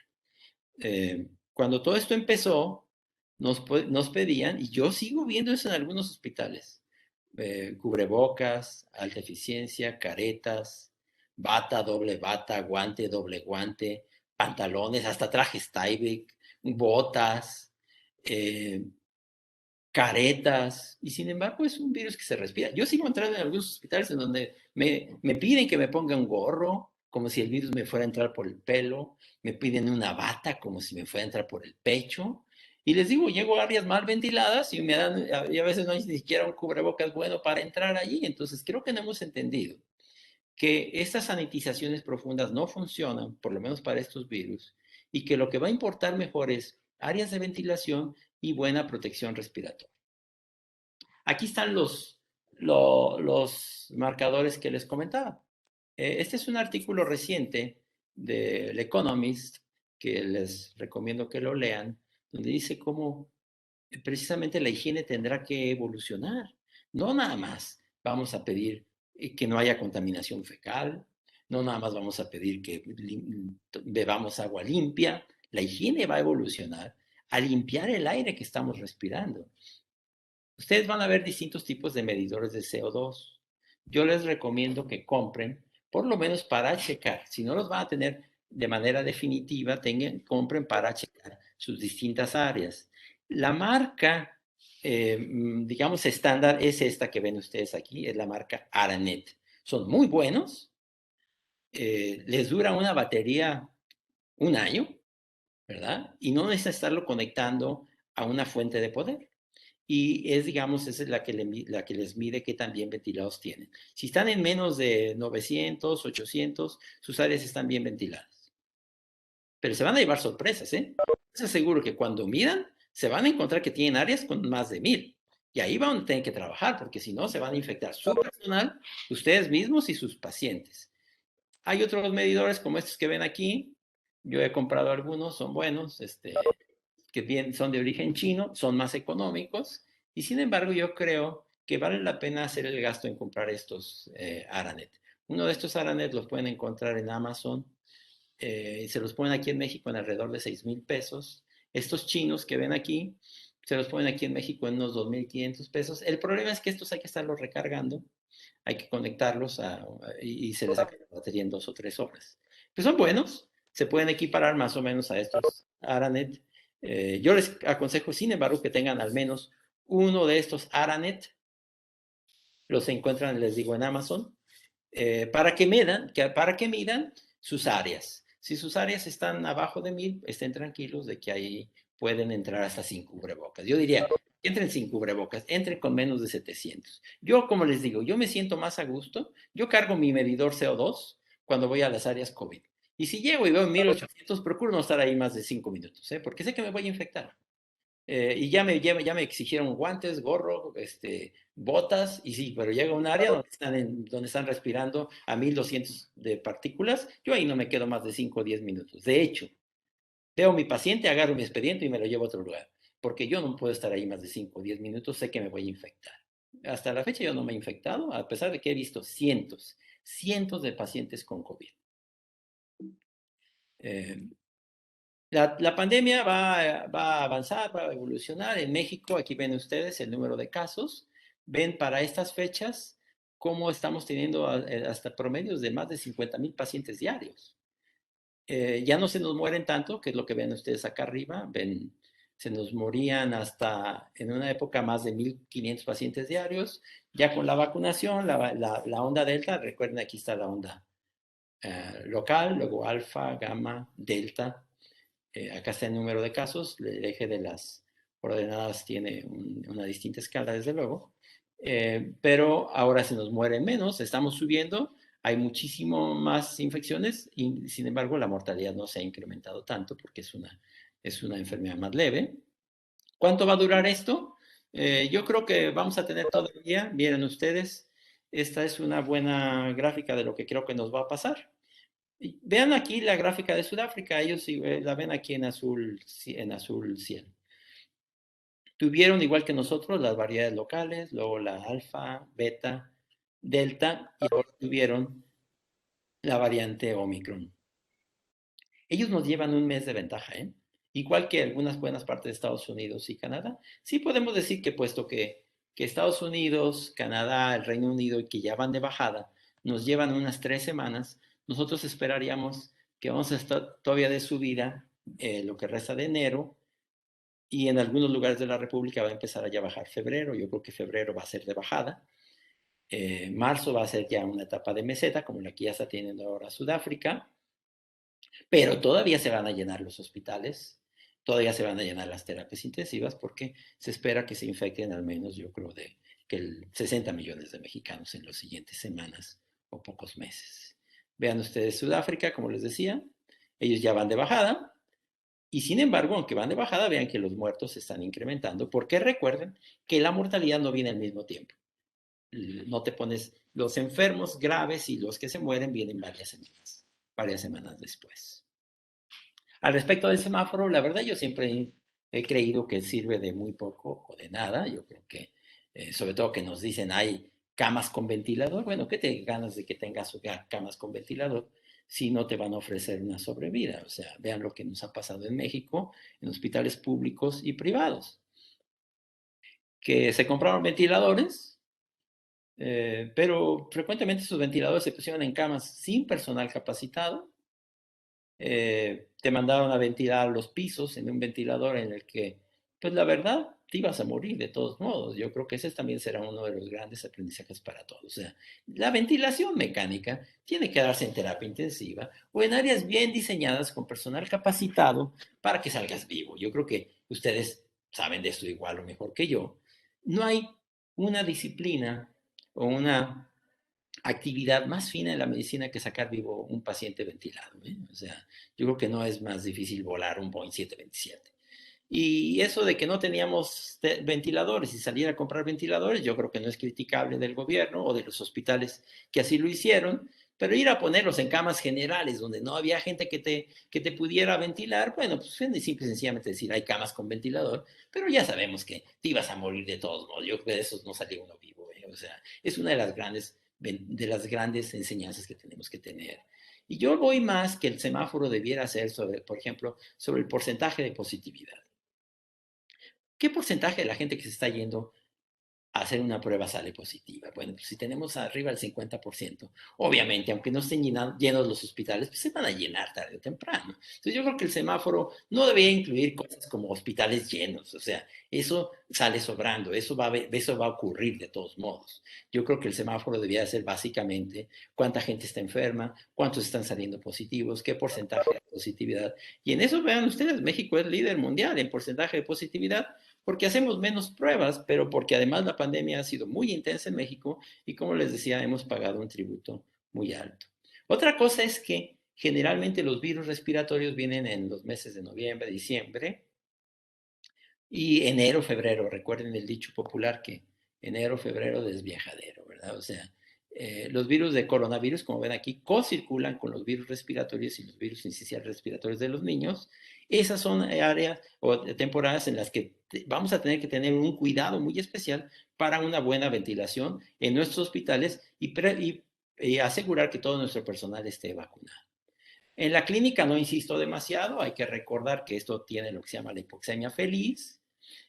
Cuando todo esto empezó, nos pedían, y yo sigo viendo eso en algunos hospitales, cubrebocas, alta eficiencia, caretas, bata, doble bata, guante, doble guante, pantalones, hasta trajes Tyvek, botas, eh, caretas, y sin embargo es un virus que se respira. Yo sigo entrando en algunos hospitales en donde me piden que me ponga un gorro, como si el virus me fuera a entrar por el pelo, me piden una bata como si me fuera a entrar por el pecho, y les digo, llego a áreas mal ventiladas y me dan, y a veces no hay ni siquiera un cubrebocas bueno para entrar allí, entonces creo que no hemos entendido que estas sanitizaciones profundas no funcionan, por lo menos para estos virus, y que lo que va a importar mejor es áreas de ventilación y buena protección respiratoria. Aquí están los marcadores que les comentaba. Este es un artículo reciente del Economist que les recomiendo que lo lean, donde dice cómo precisamente la higiene tendrá que evolucionar. No nada más vamos a pedir que no haya contaminación fecal, no nada más vamos a pedir que bebamos agua limpia. La higiene va a evolucionar a limpiar el aire que estamos respirando. Ustedes van a ver distintos tipos de medidores de CO2. Yo les recomiendo que compren, por lo menos para checar. Si no los van a tener de manera definitiva, compren para checar sus distintas áreas. La marca, digamos, estándar es esta que ven ustedes aquí, es la marca Aranet. Son muy buenos, les dura una batería un año, ¿verdad? Y no necesitan estarlo conectando a una fuente de poder y es, digamos, esa es la que les mide qué tan bien ventilados tienen. Si están en menos de 900, 800, sus áreas están bien ventiladas. Pero se van a llevar sorpresas, ¿eh? Les aseguro que cuando midan, se van a encontrar que tienen áreas con más de 1000. Y ahí van a tener que trabajar, porque si no, se van a infectar su personal, ustedes mismos y sus pacientes. Hay otros medidores como estos que ven aquí. Yo he comprado algunos, son buenos. Que bien son de origen chino, son más económicos y sin embargo yo creo que vale la pena hacer el gasto en comprar estos Aranet. Uno de estos Aranet los pueden encontrar en Amazon y se los ponen aquí en México en alrededor de 6000 pesos. Estos chinos que ven aquí se los ponen aquí en México en unos 2500 pesos. El problema es que estos hay que estarlos recargando, hay que conectarlos y se les saca la batería en 2 o 3 horas. Pues son buenos, se pueden equiparar más o menos a estos Aranet. Yo les aconsejo, sin embargo, que tengan al menos uno de estos Aranet. Los encuentran, les digo, en Amazon, para que midan sus áreas. Si sus áreas están abajo de 1000, estén tranquilos de que ahí pueden entrar hasta sin cubrebocas. Yo diría, entren sin cubrebocas, entren con menos de 700. Yo, como les digo, yo me siento más a gusto. Yo cargo mi medidor CO2 cuando voy a las áreas COVID. Y si llego y veo 1800, procuro no estar ahí más de 5 minutos, ¿eh? Porque sé que me voy a infectar. Y ya me exigieron guantes, gorro, botas, y sí, pero llega un área donde están respirando a 1200 de partículas, yo ahí no me quedo más de 5 o 10 minutos. De hecho, veo a mi paciente, agarro mi expediente y me lo llevo a otro lugar, porque yo no puedo estar ahí más de 5 o 10 minutos, sé que me voy a infectar. Hasta la fecha yo no me he infectado, a pesar de que he visto cientos de pacientes con COVID. Eh, la pandemia va a avanzar, va a evolucionar. En México, aquí ven ustedes el número de casos. Ven para estas fechas cómo estamos teniendo hasta promedios de más de 50,000 pacientes diarios. Ya no se nos mueren tanto, que es lo que ven ustedes acá arriba. Ven, se nos morían hasta en una época más de 1,500 pacientes diarios. Ya con la vacunación, la onda delta, recuerden aquí está la onda local, luego alfa, gamma, delta. Acá está el número de casos, el eje de las ordenadas tiene una distinta escala, desde luego, pero ahora se nos mueren menos, estamos subiendo, hay muchísimo más infecciones y sin embargo la mortalidad no se ha incrementado tanto porque es una enfermedad más leve. ¿Cuánto va a durar esto? Yo creo que vamos a tener todavía, miren ustedes, esta es una buena gráfica de lo que creo que nos va a pasar. Vean aquí la gráfica de Sudáfrica, ellos la ven aquí en azul cielo. Tuvieron, igual que nosotros, las variedades locales, luego la alfa, beta, delta, y ahora tuvieron la variante Omicron. Ellos nos llevan un mes de ventaja, ¿eh? Igual que algunas buenas partes de Estados Unidos y Canadá. Sí podemos decir que puesto que Estados Unidos, Canadá, el Reino Unido, y que ya van de bajada, nos llevan unas 3 semanas, nosotros esperaríamos que vamos a estar todavía de subida lo que resta de enero, y en algunos lugares de la República va a empezar a ya bajar febrero. Yo creo que febrero va a ser de bajada. Marzo va a ser ya una etapa de meseta, como la que ya está teniendo ahora Sudáfrica. Pero todavía se van a llenar los hospitales, todavía se van a llenar las terapias intensivas porque se espera que se infecten al menos, yo creo, que el 60 millones de mexicanos en las siguientes semanas o pocos meses. Vean ustedes Sudáfrica, como les decía, ellos ya van de bajada y sin embargo, aunque van de bajada, vean que los muertos se están incrementando porque recuerden que la mortalidad no viene al mismo tiempo. No te pones los enfermos graves y los que se mueren vienen varias semanas después. Al respecto del semáforo, la verdad yo siempre he creído que sirve de muy poco o de nada. Yo creo que, sobre todo que nos dicen hay camas con ventilador. Bueno, ¿qué te ganas de que tengas camas con ventilador si no te van a ofrecer una sobrevida? O sea, vean lo que nos ha pasado en México, en hospitales públicos y privados, que se compraron ventiladores, pero frecuentemente esos ventiladores se pusieron en camas sin personal capacitado. Te mandaron a ventilar los pisos en un ventilador en el que, pues la verdad, te ibas a morir de todos modos. Yo creo que ese también será uno de los grandes aprendizajes para todos. O sea, la ventilación mecánica tiene que darse en terapia intensiva o en áreas bien diseñadas con personal capacitado para que salgas vivo. Yo creo que ustedes saben de esto igual o mejor que yo. No hay una disciplina o una actividad más fina en la medicina que sacar vivo un paciente ventilado, ¿eh? O sea, yo creo que no es más difícil volar un Boeing 727. Y eso de que no teníamos ventiladores y salir a comprar ventiladores, yo creo que no es criticable del gobierno o de los hospitales que así lo hicieron, pero ir a ponerlos en camas generales donde no había gente que te pudiera ventilar, bueno, pues simple y sencillamente decir, hay camas con ventilador, pero ya sabemos que te ibas a morir de todos modos. Yo creo que de esos no salió uno vivo, ¿eh? O sea, es una de las grandes enseñanzas que tenemos que tener. Y yo voy más que el semáforo debiera ser sobre, por ejemplo, sobre el porcentaje de positividad. ¿Qué porcentaje de la gente que se está yendo hacer una prueba sale positiva? Bueno, pues si tenemos arriba el 50%, obviamente, aunque no estén llenos los hospitales, pues se van a llenar tarde o temprano. Entonces yo creo que el semáforo no debería incluir cosas como hospitales llenos, o sea, eso sale sobrando, eso va a ocurrir de todos modos. Yo creo que el semáforo debería ser básicamente cuánta gente está enferma, cuántos están saliendo positivos, qué porcentaje de positividad. Y en eso vean ustedes, México es líder mundial en porcentaje de positividad, porque hacemos menos pruebas, pero porque además la pandemia ha sido muy intensa en México y como les decía, hemos pagado un tributo muy alto. Otra cosa es que generalmente los virus respiratorios vienen en los meses de noviembre, diciembre, Y enero, febrero, recuerden el dicho popular que enero, febrero desviajadero, ¿verdad? O sea, los virus de coronavirus, como ven aquí, co-circulan con los virus respiratorios y los virus sinciciales respiratorios de los niños. Esas son áreas o temporadas en las que vamos a tener que tener un cuidado muy especial para una buena ventilación en nuestros hospitales y asegurar que todo nuestro personal esté vacunado. En la clínica no insisto demasiado, hay que recordar que esto tiene lo que se llama la hipoxemia feliz,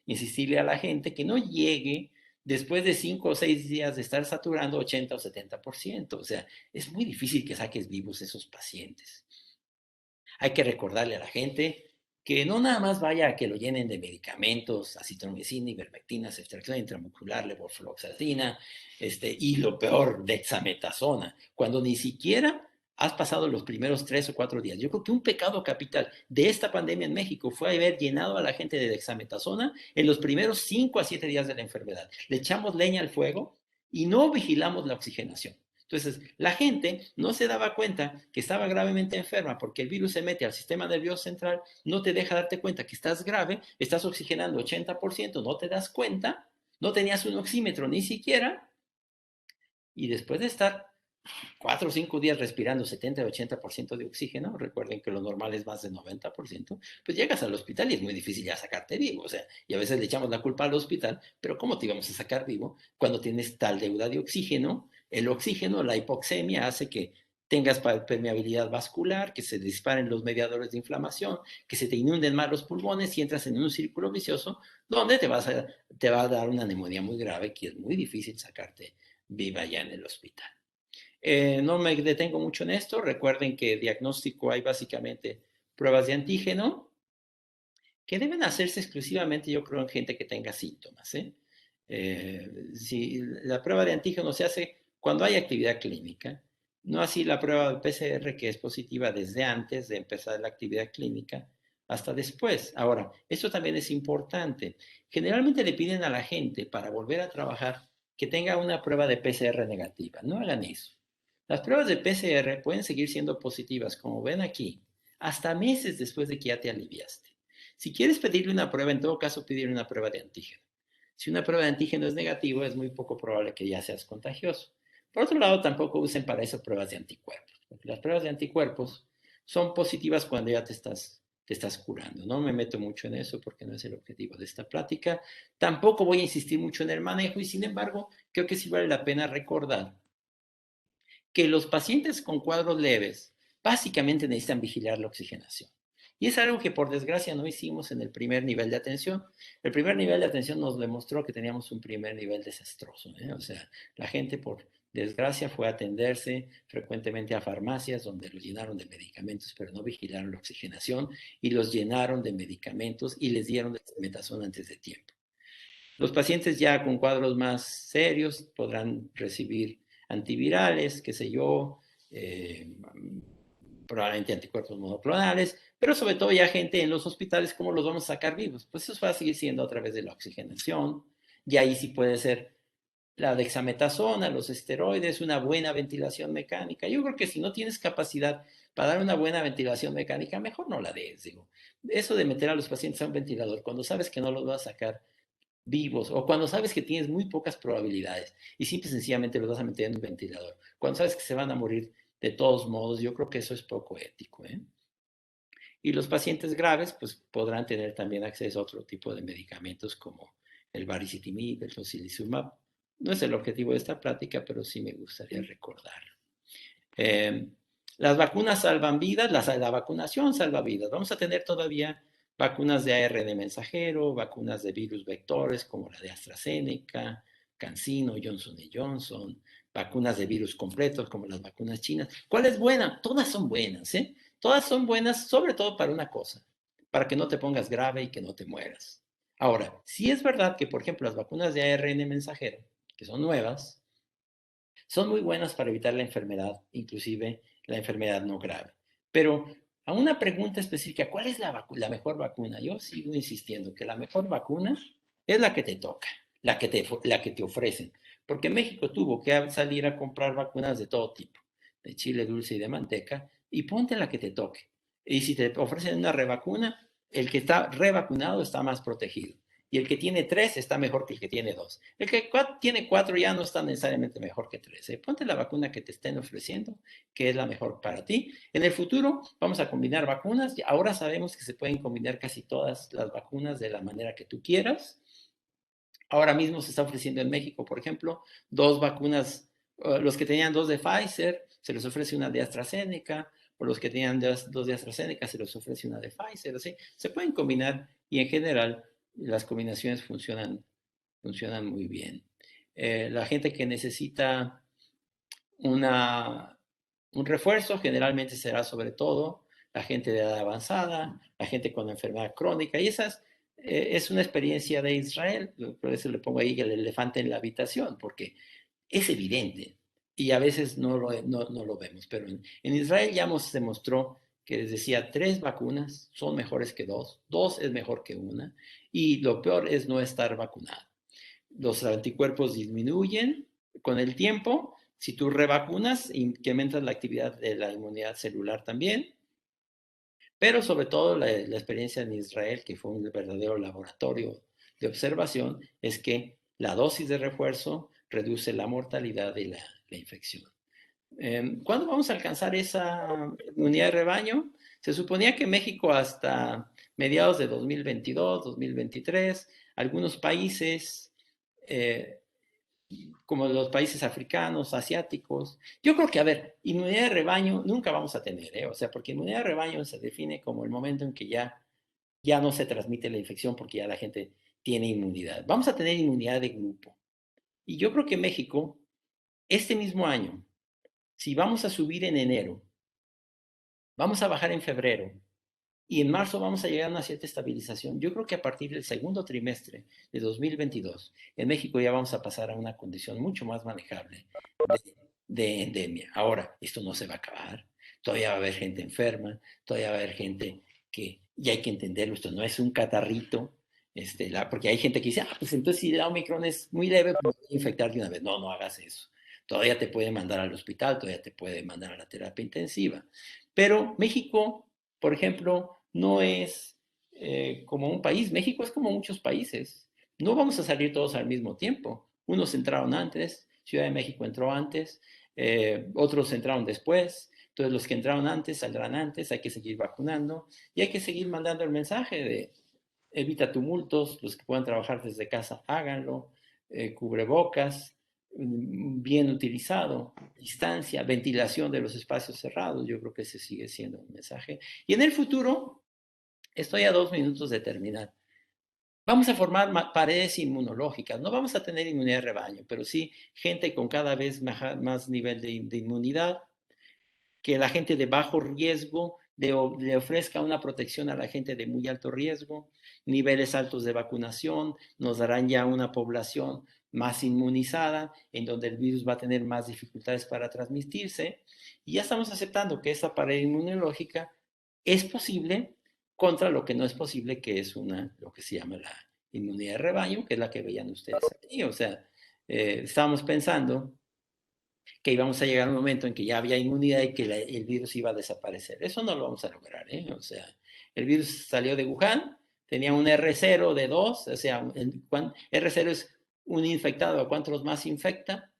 insistirle a la gente que no llegue después de 5 o 6 días de estar saturando 80 o 70%. O sea, es muy difícil que saques vivos esos pacientes. Hay que recordarle a la gente que no nada más vaya a que lo llenen de medicamentos, acitromicina, ivermectina, ceftriaxona intramuscular, levofloxacina, y lo peor, dexametasona, cuando ni siquiera has pasado los primeros 3 o 4 días. Yo creo que un pecado capital de esta pandemia en México fue haber llenado a la gente de dexametasona en los primeros 5 a 7 días de la enfermedad. Le echamos leña al fuego y no vigilamos la oxigenación. Entonces, la gente no se daba cuenta que estaba gravemente enferma porque el virus se mete al sistema nervioso central, no te deja darte cuenta que estás grave, estás oxigenando 80%, no te das cuenta, no tenías un oxímetro ni siquiera, y después de estar 4 o 5 días respirando 70 o 80% de oxígeno, recuerden que lo normal es más de 90%, pues llegas al hospital y es muy difícil ya sacarte vivo. O sea, y a veces le echamos la culpa al hospital, pero ¿cómo te íbamos a sacar vivo cuando tienes tal deuda de oxígeno? El oxígeno, la hipoxemia, hace que tengas permeabilidad vascular, que se disparen los mediadores de inflamación, que se te inunden más los pulmones y entras en un círculo vicioso donde te va a dar una neumonía muy grave que es muy difícil sacarte viva ya en el hospital. No me detengo mucho en esto. Recuerden que diagnóstico hay básicamente pruebas de antígeno que deben hacerse exclusivamente, yo creo, en gente que tenga síntomas. Si la prueba de antígeno se hace cuando hay actividad clínica, no así la prueba de PCR que es positiva desde antes de empezar la actividad clínica hasta después. Ahora, esto también es importante. Generalmente le piden a la gente para volver a trabajar que tenga una prueba de PCR negativa. No hagan eso. Las pruebas de PCR pueden seguir siendo positivas, como ven aquí, hasta meses después de que ya te aliviaste. Si quieres pedirle una prueba, en todo caso, pedirle una prueba de antígeno. Si una prueba de antígeno es negativo, es muy poco probable que ya seas contagioso. Por otro lado, tampoco usen para eso pruebas de anticuerpos, porque las pruebas de anticuerpos son positivas cuando ya te estás curando. No me meto mucho en eso porque no es el objetivo de esta plática. Tampoco voy a insistir mucho en el manejo y, sin embargo, creo que sí vale la pena recordar que los pacientes con cuadros leves básicamente necesitan vigilar la oxigenación. Y es algo que por desgracia no hicimos en el primer nivel de atención. El primer nivel de atención nos demostró que teníamos un primer nivel desastroso. O sea, la gente por desgracia fue a atenderse frecuentemente a farmacias donde los llenaron de medicamentos, pero no vigilaron la oxigenación y los llenaron de medicamentos y les dieron dexametasona antes de tiempo. Los pacientes ya con cuadros más serios podrán recibir antivirales, qué sé yo, probablemente anticuerpos monoclonales, pero sobre todo ya gente en los hospitales, ¿cómo los vamos a sacar vivos? Pues eso va a seguir siendo a través de la oxigenación, y ahí sí puede ser la dexametasona, los esteroides, una buena ventilación mecánica. Yo creo que si no tienes capacidad para dar una buena ventilación mecánica, mejor no la des, digo. Eso de meter a los pacientes a un ventilador, cuando sabes que no los vas a sacar vivos o cuando sabes que tienes muy pocas probabilidades y simple y sencillamente los vas a meter en un ventilador, cuando sabes que se van a morir de todos modos, yo creo que eso es poco ético. Y los pacientes graves pues podrán tener también acceso a otro tipo de medicamentos como el baricitinib, el tocilizumab. No es el objetivo de esta plática, pero sí me gustaría recordarlo. Eh, las vacunas salvan vidas, la vacunación salva vidas. Vamos a tener todavía vacunas de ARN mensajero, vacunas de virus vectores como la de AstraZeneca, CanSino, Johnson Johnson, vacunas de virus completos como las vacunas chinas. ¿Cuál es buena? Todas son buenas, ¿eh? Todas son buenas, sobre todo para una cosa, para que no te pongas grave y que no te mueras. Ahora, sí es verdad que, por ejemplo, las vacunas de ARN mensajero, que son nuevas, son muy buenas para evitar la enfermedad, inclusive la enfermedad no grave. Pero a una pregunta específica, ¿cuál es la mejor vacuna? Yo sigo insistiendo que la mejor vacuna es la que te toca, la que te ofrecen. Porque México tuvo que salir a comprar vacunas de todo tipo, de chile dulce y de manteca, y ponte la que te toque. Y si te ofrecen una revacuna, el que está revacunado está más protegido. y el que tiene 3 está mejor que el que tiene 2. El que tiene 4 ya no está necesariamente mejor que 3. Ponte la vacuna que te estén ofreciendo, que es la mejor para ti. En el futuro vamos a combinar vacunas. Ahora sabemos que se pueden combinar casi todas las vacunas de la manera que tú quieras. Ahora mismo se está ofreciendo en México, por ejemplo, 2 vacunas. Los que tenían 2 de Pfizer, se les ofrece una de AstraZeneca, o los que tenían 2 de AstraZeneca, se les ofrece una de Pfizer, así. Se pueden combinar y en general las combinaciones funcionan muy bien. La gente que necesita un refuerzo generalmente será sobre todo la gente de edad avanzada, la gente con enfermedad crónica, y esas es una experiencia de Israel, por eso le pongo ahí el elefante en la habitación, porque es evidente y a veces no lo vemos, pero en Israel ya se demostró que les decía, 3 vacunas son mejores que 2, 2 es mejor que una, y lo peor es no estar vacunado. Los anticuerpos disminuyen con el tiempo. Si tú revacunas, incrementas la actividad de la inmunidad celular también. Pero sobre todo la experiencia en Israel, que fue un verdadero laboratorio de observación, es que la dosis de refuerzo reduce la mortalidad y la infección. ¿Cuándo vamos a alcanzar esa inmunidad de rebaño? Se suponía que México hasta mediados de 2022, 2023, algunos países eh, como los países africanos, asiáticos. Yo creo que, a ver, inmunidad de rebaño nunca vamos a tener, ¿eh? O sea, porque inmunidad de rebaño se define como el momento en que ya no se transmite la infección porque ya la gente tiene inmunidad. Vamos a tener inmunidad de grupo. Y yo creo que México, este mismo año, si vamos a subir en enero, vamos a bajar en febrero, y en marzo vamos a llegar a una cierta estabilización. Yo creo que a partir del segundo trimestre de 2022, en México ya vamos a pasar a una condición mucho más manejable de endemia. Ahora, esto no se va a acabar. Todavía va a haber gente enferma, todavía va a haber gente que, ya hay que entenderlo, esto no es un catarrito, porque hay gente que dice, pues entonces si la Omicron es muy leve, pues voy a infectar de una vez. No, no hagas eso. Todavía te puede mandar al hospital, todavía te puede mandar a la terapia intensiva. Pero México, por ejemplo, no es como un país. México es como muchos países. No vamos a salir todos al mismo tiempo. Unos entraron antes, Ciudad de México entró antes, otros entraron después. Entonces los que entraron antes saldrán antes, hay que seguir vacunando y hay que seguir mandando el mensaje de evita tumultos, los que puedan trabajar desde casa, háganlo, cubrebocas, bien utilizado, distancia, ventilación de los espacios cerrados, yo creo que ese sigue siendo un mensaje. Y en el futuro, estoy a 2 minutos de terminar. Vamos a formar paredes inmunológicas, no vamos a tener inmunidad de rebaño, pero sí gente con cada vez más nivel de inmunidad, que la gente de bajo riesgo le ofrezca una protección a la gente de muy alto riesgo, niveles altos de vacunación, nos darán ya una población más inmunizada, en donde el virus va a tener más dificultades para transmitirse, y ya estamos aceptando que esa pared inmunológica es posible contra lo que no es posible, que es lo que se llama la inmunidad de rebaño, que es la que veían ustedes aquí. O sea, estábamos pensando que íbamos a llegar a un momento en que ya había inmunidad y que el virus iba a desaparecer. Eso no lo vamos a lograr, ¿eh? O sea, el virus salió de Wuhan, tenía un R0 de 2, o sea, R0 es un infectado, ¿a cuántos más infecta?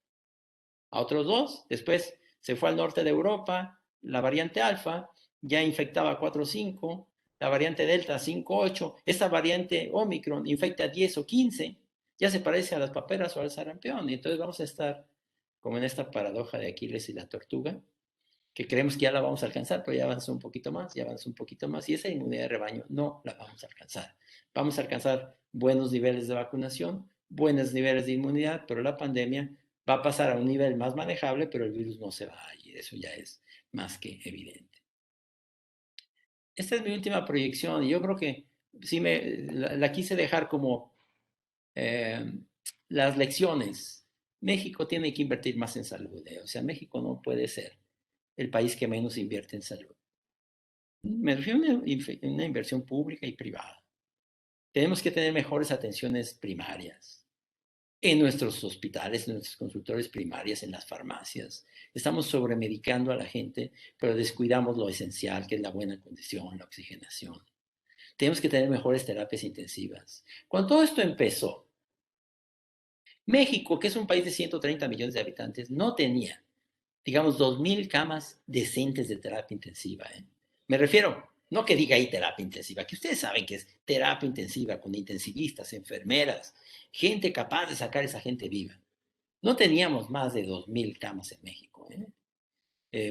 A otros 2. Después se fue al norte de Europa, la variante alfa ya infectaba a 4 o 5, la variante delta 5 8, esta variante Omicron infecta a 10 o 15, ya se parece a las paperas o al sarampión, y entonces vamos a estar como en esta paradoja de Aquiles y la tortuga, que creemos que ya la vamos a alcanzar, pero ya avanzó un poquito más, ya avanzó un poquito más, y esa inmunidad de rebaño no la vamos a alcanzar. Vamos a alcanzar buenos niveles de vacunación, buenos niveles de inmunidad, pero la pandemia va a pasar a un nivel más manejable, pero el virus no se va a ir, eso ya es más que evidente. Esta es mi última proyección, y yo creo que sí la quise dejar como eh, las lecciones. México tiene que invertir más en salud, o sea, México no puede ser el país que menos invierte en salud. Me refiero a una inversión pública y privada. Tenemos que tener mejores atenciones primarias en nuestros hospitales, en nuestros consultores primarios, en las farmacias. Estamos sobremedicando a la gente, pero descuidamos lo esencial, que es la buena condición, la oxigenación. Tenemos que tener mejores terapias intensivas. Cuando todo esto empezó, México, que es un país de 130 millones de habitantes, no tenía, digamos, 2,000 camas decentes de terapia intensiva. Me refiero, no que diga ahí terapia intensiva, que ustedes saben que es terapia intensiva con intensivistas, enfermeras, gente capaz de sacar a esa gente viva. No teníamos más de 2,000 camas en México.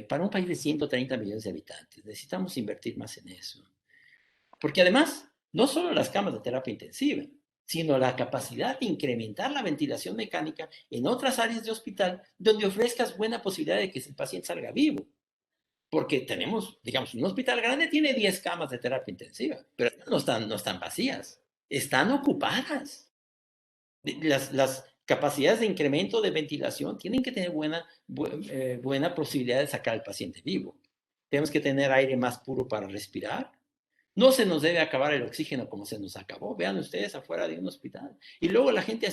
Para un país de 130 millones de habitantes, necesitamos invertir más en eso. Porque además, no solo las camas de terapia intensiva, sino la capacidad de incrementar la ventilación mecánica en otras áreas de hospital donde ofrezcas buena posibilidad de que el paciente salga vivo. Porque tenemos, digamos, un hospital grande tiene 10 camas de terapia intensiva, pero no están vacías, están ocupadas. Las capacidades de incremento de ventilación tienen que tener buena posibilidad de sacar al paciente vivo. Tenemos que tener aire más puro para respirar. No se nos debe acabar el oxígeno como se nos acabó. Vean ustedes afuera de un hospital. Y luego la gente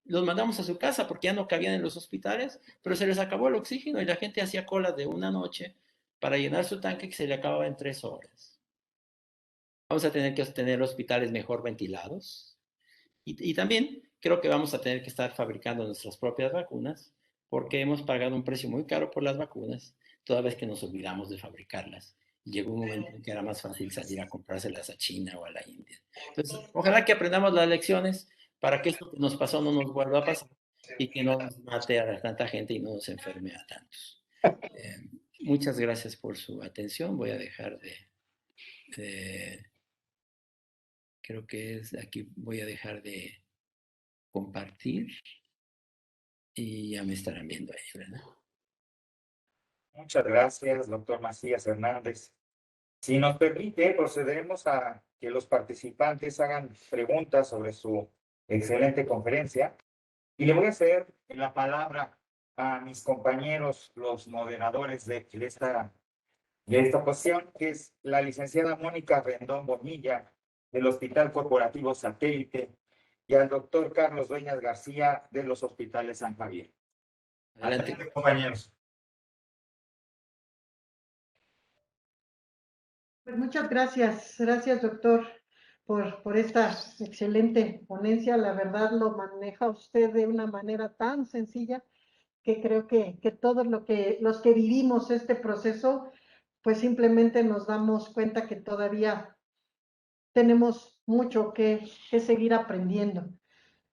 los mandamos a su casa porque ya no cabían en los hospitales, pero se les acabó el oxígeno y la gente hacía colas de una noche para llenar su tanque que se le acababa en 3 horas. Vamos a tener que tener hospitales mejor ventilados. Y también creo que vamos a tener que estar fabricando nuestras propias vacunas porque hemos pagado un precio muy caro por las vacunas toda vez que nos olvidamos de fabricarlas. Y llegó un momento en que era más fácil salir a comprárselas a China o a la India. Entonces, ojalá que aprendamos las lecciones para que esto que nos pasó no nos vuelva a pasar y que no nos mate a tanta gente y no nos enferme a tantos. Eh, Muchas gracias por su atención. Voy a dejar de creo que es aquí, voy a dejar de compartir y ya me estarán viendo ahí, ¿verdad? Muchas gracias, doctor Macías Hernández. Si nos permite, procederemos a que los participantes hagan preguntas sobre su excelente conferencia y le voy a hacer la palabra a mis compañeros, los moderadores de esta ocasión, que es la licenciada Mónica Rendón Bonilla, del Hospital Corporativo Satélite, y al doctor Carlos Dueñas García, de los Hospitales San Javier. Adelante. Adelante, compañeros. Pues muchas gracias doctor por esta excelente ponencia. La verdad lo maneja usted de una manera tan sencilla que creo que todos los que vivimos este proceso, pues simplemente nos damos cuenta que todavía tenemos mucho que seguir aprendiendo.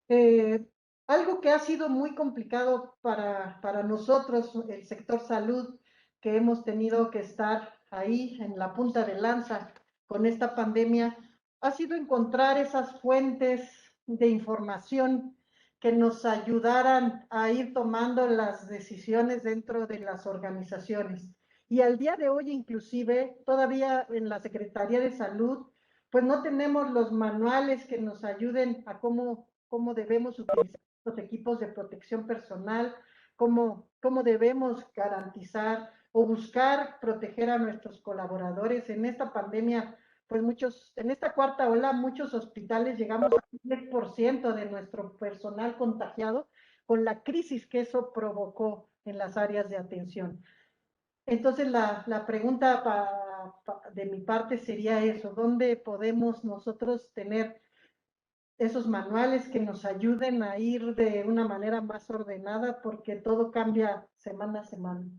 Eh, Algo que ha sido muy complicado para nosotros, el sector salud, que hemos tenido que estar ahí en la punta de lanza con esta pandemia, ha sido encontrar esas fuentes de información que nos ayudaran a ir tomando las decisiones dentro de las organizaciones. Y al día de hoy, inclusive, todavía en la Secretaría de Salud, pues no tenemos los manuales que nos ayuden a cómo debemos utilizar los equipos de protección personal, cómo debemos garantizar o buscar proteger a nuestros colaboradores. En esta pandemia, pues en esta cuarta ola, muchos hospitales llegamos al 10% de nuestro personal contagiado con la crisis que eso provocó en las áreas de atención. Entonces, la pregunta de mi parte sería eso: ¿dónde podemos nosotros tener esos manuales que nos ayuden a ir de una manera más ordenada? Porque todo cambia semana a semana.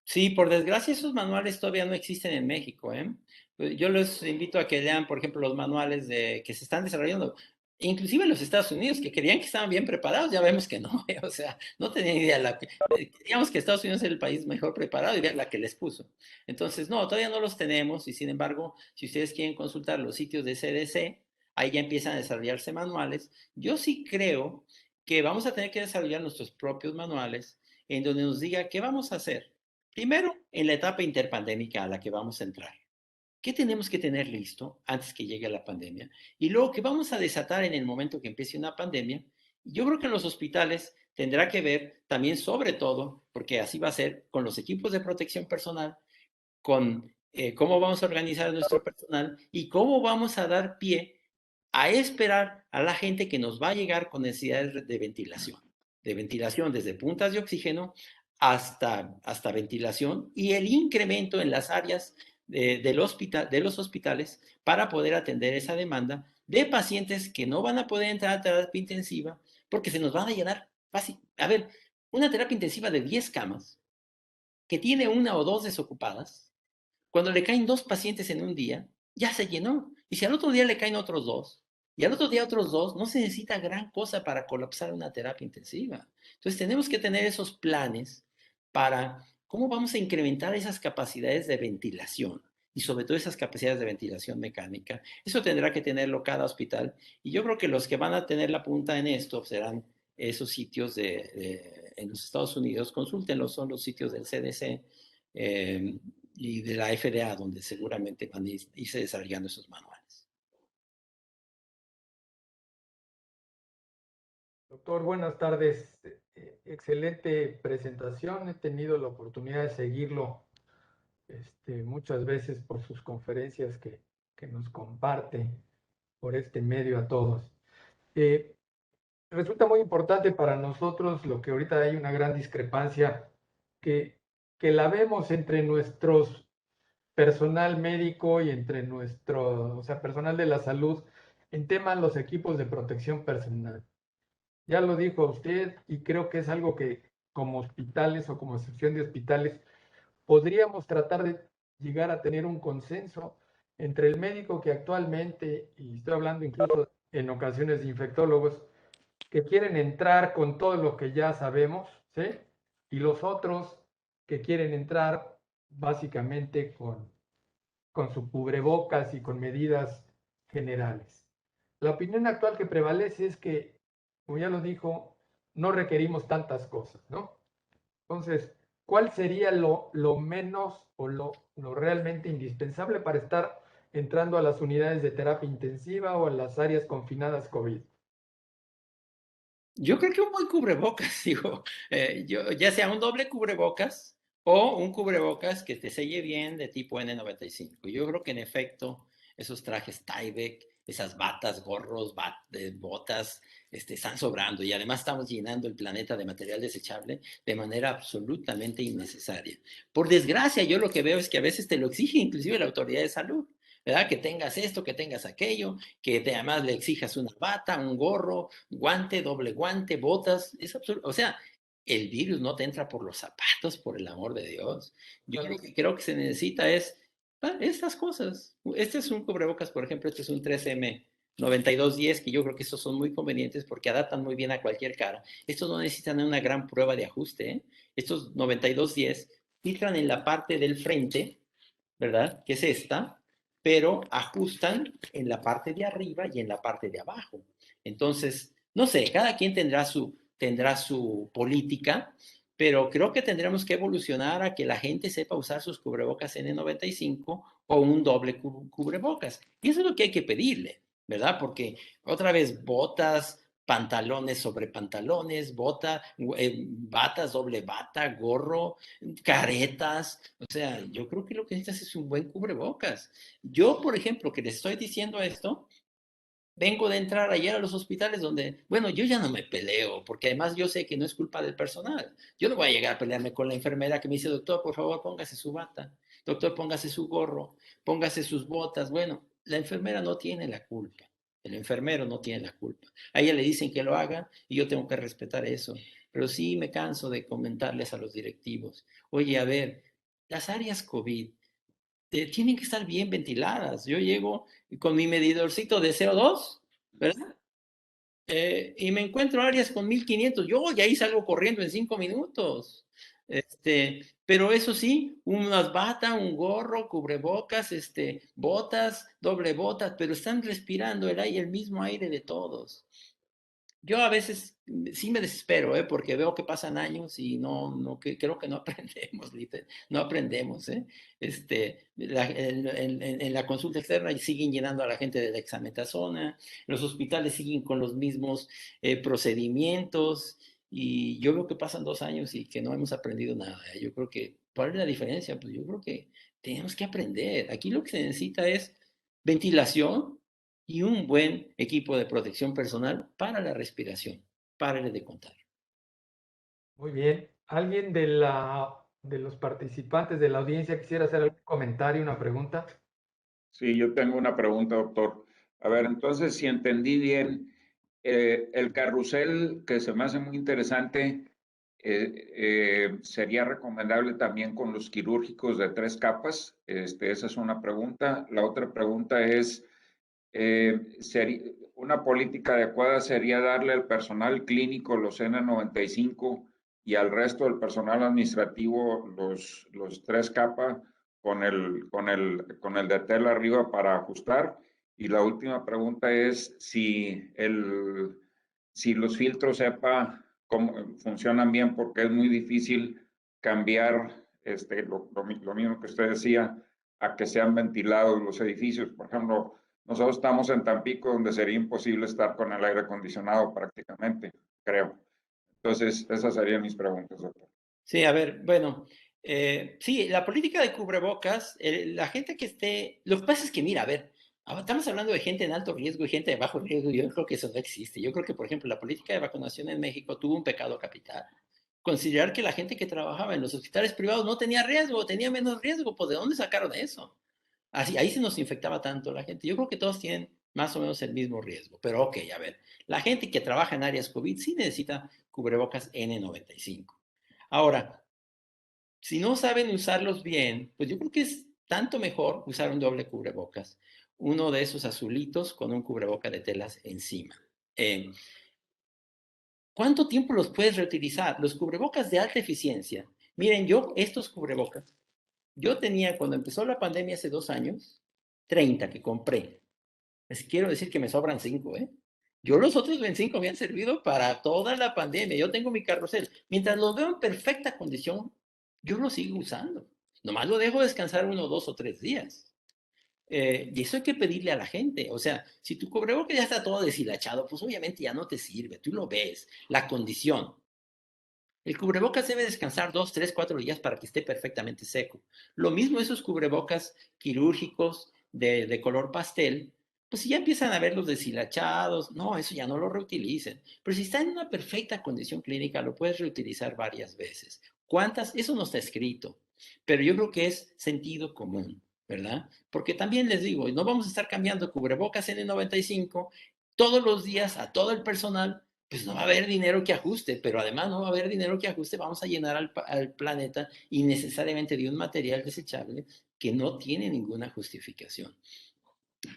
Sí, por desgracia esos manuales todavía no existen en México, ¿eh? Pues yo les invito a que lean, por ejemplo, los manuales que se están desarrollando, inclusive en los Estados Unidos, que creían que estaban bien preparados, ya vemos que no, o sea, no tenían idea. Digamos que Estados Unidos es el país mejor preparado y vean la que les puso. Entonces, no, todavía no los tenemos y sin embargo, si ustedes quieren consultar los sitios de CDC, ahí ya empiezan a desarrollarse manuales. Yo sí creo que vamos a tener que desarrollar nuestros propios manuales en donde nos diga qué vamos a hacer. Primero, en la etapa interpandémica a la que vamos a entrar. ¿Qué tenemos que tener listo antes que llegue la pandemia? Y luego, ¿qué vamos a desatar en el momento que empiece una pandemia? Yo creo que en los hospitales tendrá que ver también, sobre todo, porque así va a ser, con los equipos de protección personal, con cómo vamos a organizar nuestro personal y cómo vamos a dar pie a esperar a la gente que nos va a llegar con necesidades de ventilación desde puntas de oxígeno hasta ventilación y el incremento en las áreas de los hospitales para poder atender esa demanda de pacientes que no van a poder entrar a terapia intensiva porque se nos van a llenar fácil. A ver, una terapia intensiva de 10 camas que tiene una o dos desocupadas, cuando le caen 2 pacientes en un día, ya se llenó. Y si al otro día le caen otros 2, y al otro día otros 2, no se necesita gran cosa para colapsar una terapia intensiva. Entonces tenemos que tener esos planes para cómo vamos a incrementar esas capacidades de ventilación y sobre todo esas capacidades de ventilación mecánica. Eso tendrá que tenerlo cada hospital. Y yo creo que los que van a tener la punta en esto serán esos sitios en los Estados Unidos. Consúltenlos, son los sitios del CDC. Y de la FDA, donde seguramente van a irse desarrollando esos manuales. Doctor, buenas tardes. Excelente presentación. He tenido la oportunidad de seguirlo muchas veces por sus conferencias que nos comparte por este medio a todos. Resulta muy importante para nosotros lo que ahorita hay una gran discrepancia que la vemos entre nuestros personal médico y entre nuestro, o sea, personal de la salud en temas los equipos de protección personal. Ya lo dijo usted y creo que es algo que como hospitales o como asociación de hospitales podríamos tratar de llegar a tener un consenso entre el médico que actualmente, y estoy hablando incluso en ocasiones de infectólogos, que quieren entrar con todo lo que ya sabemos, ¿sí? Y los otros que quieren entrar básicamente con su cubrebocas y con medidas generales. La opinión actual que prevalece es que, como ya lo dijo, no requerimos tantas cosas, ¿no? Entonces, ¿cuál sería lo menos o lo realmente indispensable para estar entrando a las unidades de terapia intensiva o a las áreas confinadas COVID? Yo creo que un buen cubrebocas, digo, ya sea un doble cubrebocas o un cubrebocas que te selle bien de tipo N95. Yo creo que en efecto esos trajes Tyvek, esas batas, gorros, botas, están sobrando y además estamos llenando el planeta de material desechable de manera absolutamente innecesaria. Por desgracia, yo lo que veo es que a veces te lo exige inclusive la autoridad de salud. ¿Verdad? Que tengas esto, que tengas aquello, que además le exijas una bata, un gorro, guante, doble guante, botas, es absurdo. O sea, el virus no te entra por los zapatos, por el amor de Dios. Yo creo que se necesita estas cosas. Este es un cubrebocas, por ejemplo, este es un 3M 9210, que yo creo que estos son muy convenientes porque adaptan muy bien a cualquier cara. Estos no necesitan una gran prueba de ajuste, ¿eh? Estos 9210 filtran en la parte del frente, ¿verdad? Que es esta, pero ajustan en la parte de arriba y en la parte de abajo. Entonces, no sé, cada quien tendrá su política, pero creo que tendremos que evolucionar a que la gente sepa usar sus cubrebocas N95 o un doble cubrebocas. Y eso es lo que hay que pedirle, ¿verdad? Porque otra vez botas, pantalones sobre pantalones, batas, doble bata, gorro, caretas. O sea, yo creo que lo que necesitas es un buen cubrebocas. Yo, por ejemplo, que les estoy diciendo esto, vengo de entrar ayer a los hospitales donde, bueno, yo ya no me peleo, porque además yo sé que no es culpa del personal. Yo no voy a llegar a pelearme con la enfermera que me dice, doctor, por favor, póngase su bata, doctor, póngase su gorro, póngase sus botas. Bueno, la enfermera no tiene la culpa. El enfermero no tiene la culpa. A ella le dicen que lo haga y yo tengo que respetar eso. Pero sí me canso de comentarles a los directivos, oye, a ver, las áreas COVID tienen que estar bien ventiladas. Yo llego con mi medidorcito de CO2, ¿verdad? Y me encuentro áreas con 1500. Yo ya ahí salgo corriendo en 5 minutos. Pero eso sí, unas batas, un gorro, cubrebocas, botas, doble botas, pero están respirando el mismo aire de todos. Yo a veces sí me desespero, porque veo que pasan años y creo que no aprendemos, no aprendemos, ¿eh? En la consulta externa siguen llenando a la gente de dexametasona, los hospitales siguen con los mismos procedimientos y yo veo que pasan 2 años y que no hemos aprendido nada. Yo creo que, ¿cuál es la diferencia? Pues yo creo que tenemos que aprender. Aquí lo que se necesita es ventilación y un buen equipo de protección personal para la respiración. Párale de contar. Muy bien. ¿Alguien de la de los participantes de la audiencia quisiera hacer algún comentario, una pregunta. Sí, yo tengo una pregunta, doctor. A ver, entonces, si entendí bien, el carrusel, que se me hace muy interesante, sería recomendable también con los quirúrgicos de 3 capas. Esa es una pregunta. La otra pregunta es, una política adecuada sería darle al personal clínico los N95 y al resto del personal administrativo los 3 capas con el de tela arriba para ajustar. Y la última pregunta es si los filtros EPA funcionan bien, porque es muy difícil cambiar lo mismo que usted decía, a que sean ventilados los edificios. Por ejemplo, nosotros estamos en Tampico, donde sería imposible estar con el aire acondicionado prácticamente, creo. Entonces, esas serían mis preguntas, doctor. Sí, a ver, bueno, sí, la política de cubrebocas, la gente que esté, lo que pasa es que, mira, a ver, estamos hablando de gente en alto riesgo y gente de bajo riesgo, yo creo que eso no existe. Yo creo que, por ejemplo, la política de vacunación en México tuvo un pecado capital. Considerar que la gente que trabajaba en los hospitales privados no tenía riesgo, tenía menos riesgo, pues ¿de dónde sacaron eso? Así, ahí se nos infectaba tanto la gente. Yo creo que todos tienen más o menos el mismo riesgo, pero ok, a ver, la gente que trabaja en áreas COVID sí necesita cubrebocas N95. Ahora, si no saben usarlos bien, pues yo creo que es tanto mejor usar un doble cubrebocas, uno de esos azulitos con un cubreboca de telas encima. ¿Cuánto tiempo los puedes reutilizar? Los cubrebocas de alta eficiencia. Miren, yo estos cubrebocas, yo tenía cuando empezó la pandemia hace 2 años, 30 que compré. Les quiero decir que me sobran 5, ¿eh? Yo los otros 25 me han servido para toda la pandemia. Yo tengo mi carrusel. Mientras los veo en perfecta condición, yo los sigo usando. Nomás lo dejo descansar 1, 2 o 3 días. Y eso hay que pedirle a la gente. O sea, si tu cubrebocas ya está todo deshilachado, pues obviamente ya no te sirve. Tú lo ves, la condición. El cubrebocas debe descansar 2, 3, 4 días para que esté perfectamente seco. Lo mismo esos cubrebocas quirúrgicos de color pastel, pues si ya empiezan a verlos deshilachados, no, eso ya no lo reutilicen. Pero si está en una perfecta condición clínica, lo puedes reutilizar varias veces. ¿Cuántas? Eso no está escrito, pero yo creo que es sentido común, ¿verdad? Porque también les digo, no vamos a estar cambiando cubrebocas N95 todos los días a todo el personal, pues no va a haber dinero que ajuste, pero además no va a haber dinero que ajuste, vamos a llenar al planeta innecesariamente de un material desechable que no tiene ninguna justificación.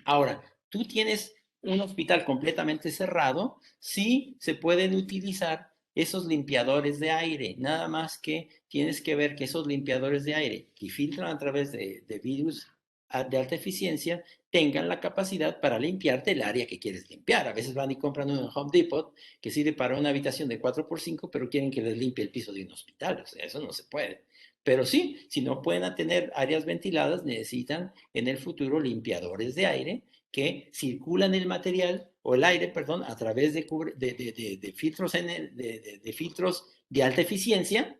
Ahora, tú tienes un hospital completamente cerrado, sí se pueden utilizar esos limpiadores de aire, nada más que tienes que ver que esos limpiadores de aire que filtran a través de virus de alta eficiencia tengan la capacidad para limpiarte el área que quieres limpiar. A veces van y compran uno en Home Depot que sirve para una habitación de 4x5, pero quieren que les limpie el piso de un hospital. O sea, eso no se puede. Pero sí, si no pueden tener áreas ventiladas, necesitan en el futuro limpiadores de aire que circulan el material o el aire, perdón, a través de filtros, de filtros de alta eficiencia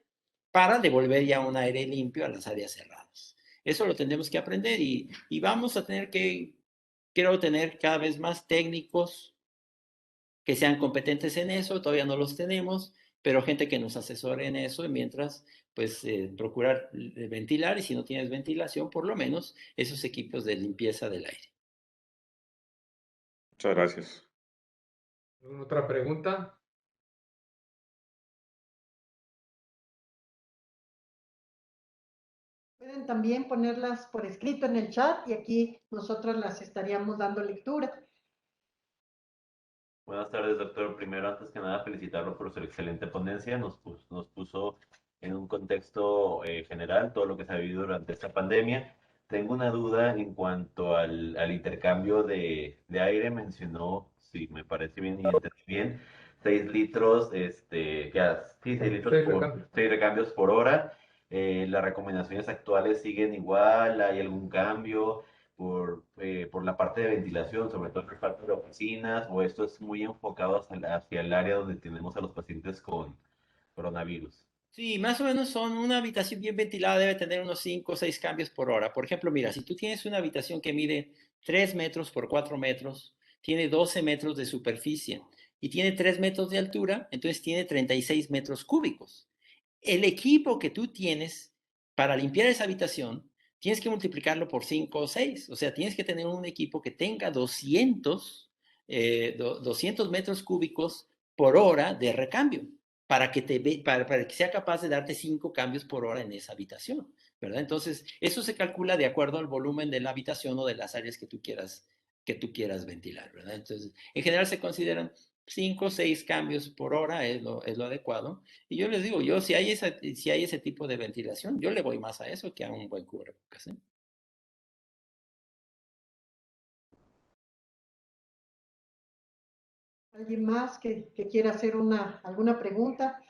para devolver ya un aire limpio a las áreas cerradas. Eso lo tendremos que aprender y vamos a tener que, quiero tener cada vez más técnicos que sean competentes en eso, todavía no los tenemos, pero gente que nos asesore en eso y mientras, pues, procurar ventilar y si no tienes ventilación, por lo menos esos equipos de limpieza del aire. Muchas gracias. ¿Alguna otra pregunta? Pueden también ponerlas por escrito en el chat y aquí nosotros las estaríamos dando lectura. Buenas tardes, doctor. Primero, antes que nada, felicitarlo por su excelente ponencia. Nos puso en un contexto general todo lo que se ha vivido durante esta pandemia. Tengo una duda en cuanto al intercambio de aire. Mencionó, si me parece bien y entendí bien, 6 litros, sí, 6 litros 6 recambios por hora. ¿Las recomendaciones actuales siguen igual? ¿Hay algún cambio por la parte de ventilación, sobre todo en el parte de oficinas, o esto es muy enfocado hacia el área donde tenemos a los pacientes con coronavirus? Sí, más o menos son una habitación bien ventilada, debe tener unos 5 o 6 cambios por hora. Por ejemplo, mira, si tú tienes una habitación que mide 3 metros por 4 metros, tiene 12 metros de superficie y tiene 3 metros de altura, entonces tiene 36 metros cúbicos. El equipo que tú tienes para limpiar esa habitación, tienes que multiplicarlo por 5 o 6. O sea, tienes que tener un equipo que tenga 200 metros cúbicos por hora de recambio para que sea capaz de darte 5 cambios por hora en esa habitación, ¿verdad? Entonces, eso se calcula de acuerdo al volumen de la habitación o de las áreas que tú quieras ventilar, ¿verdad? Entonces, en general se consideran 5 o 6 cambios por hora es lo adecuado. Y yo les digo, si hay ese tipo de ventilación, yo le voy más a eso que a un buen cubrebocas, ¿eh? ¿Alguien más que quiera hacer alguna pregunta?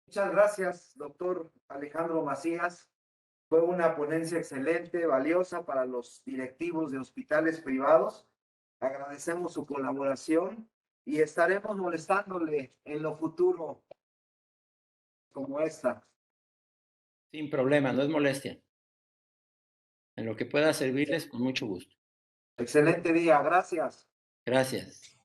Muchas gracias, doctor Alejandro Macías. Fue una ponencia excelente, valiosa para los directivos de hospitales privados. Agradecemos su colaboración y estaremos molestándole en lo futuro como esta. Sin problema, no es molestia. En lo que pueda servirles, con mucho gusto. Excelente día, gracias. Gracias.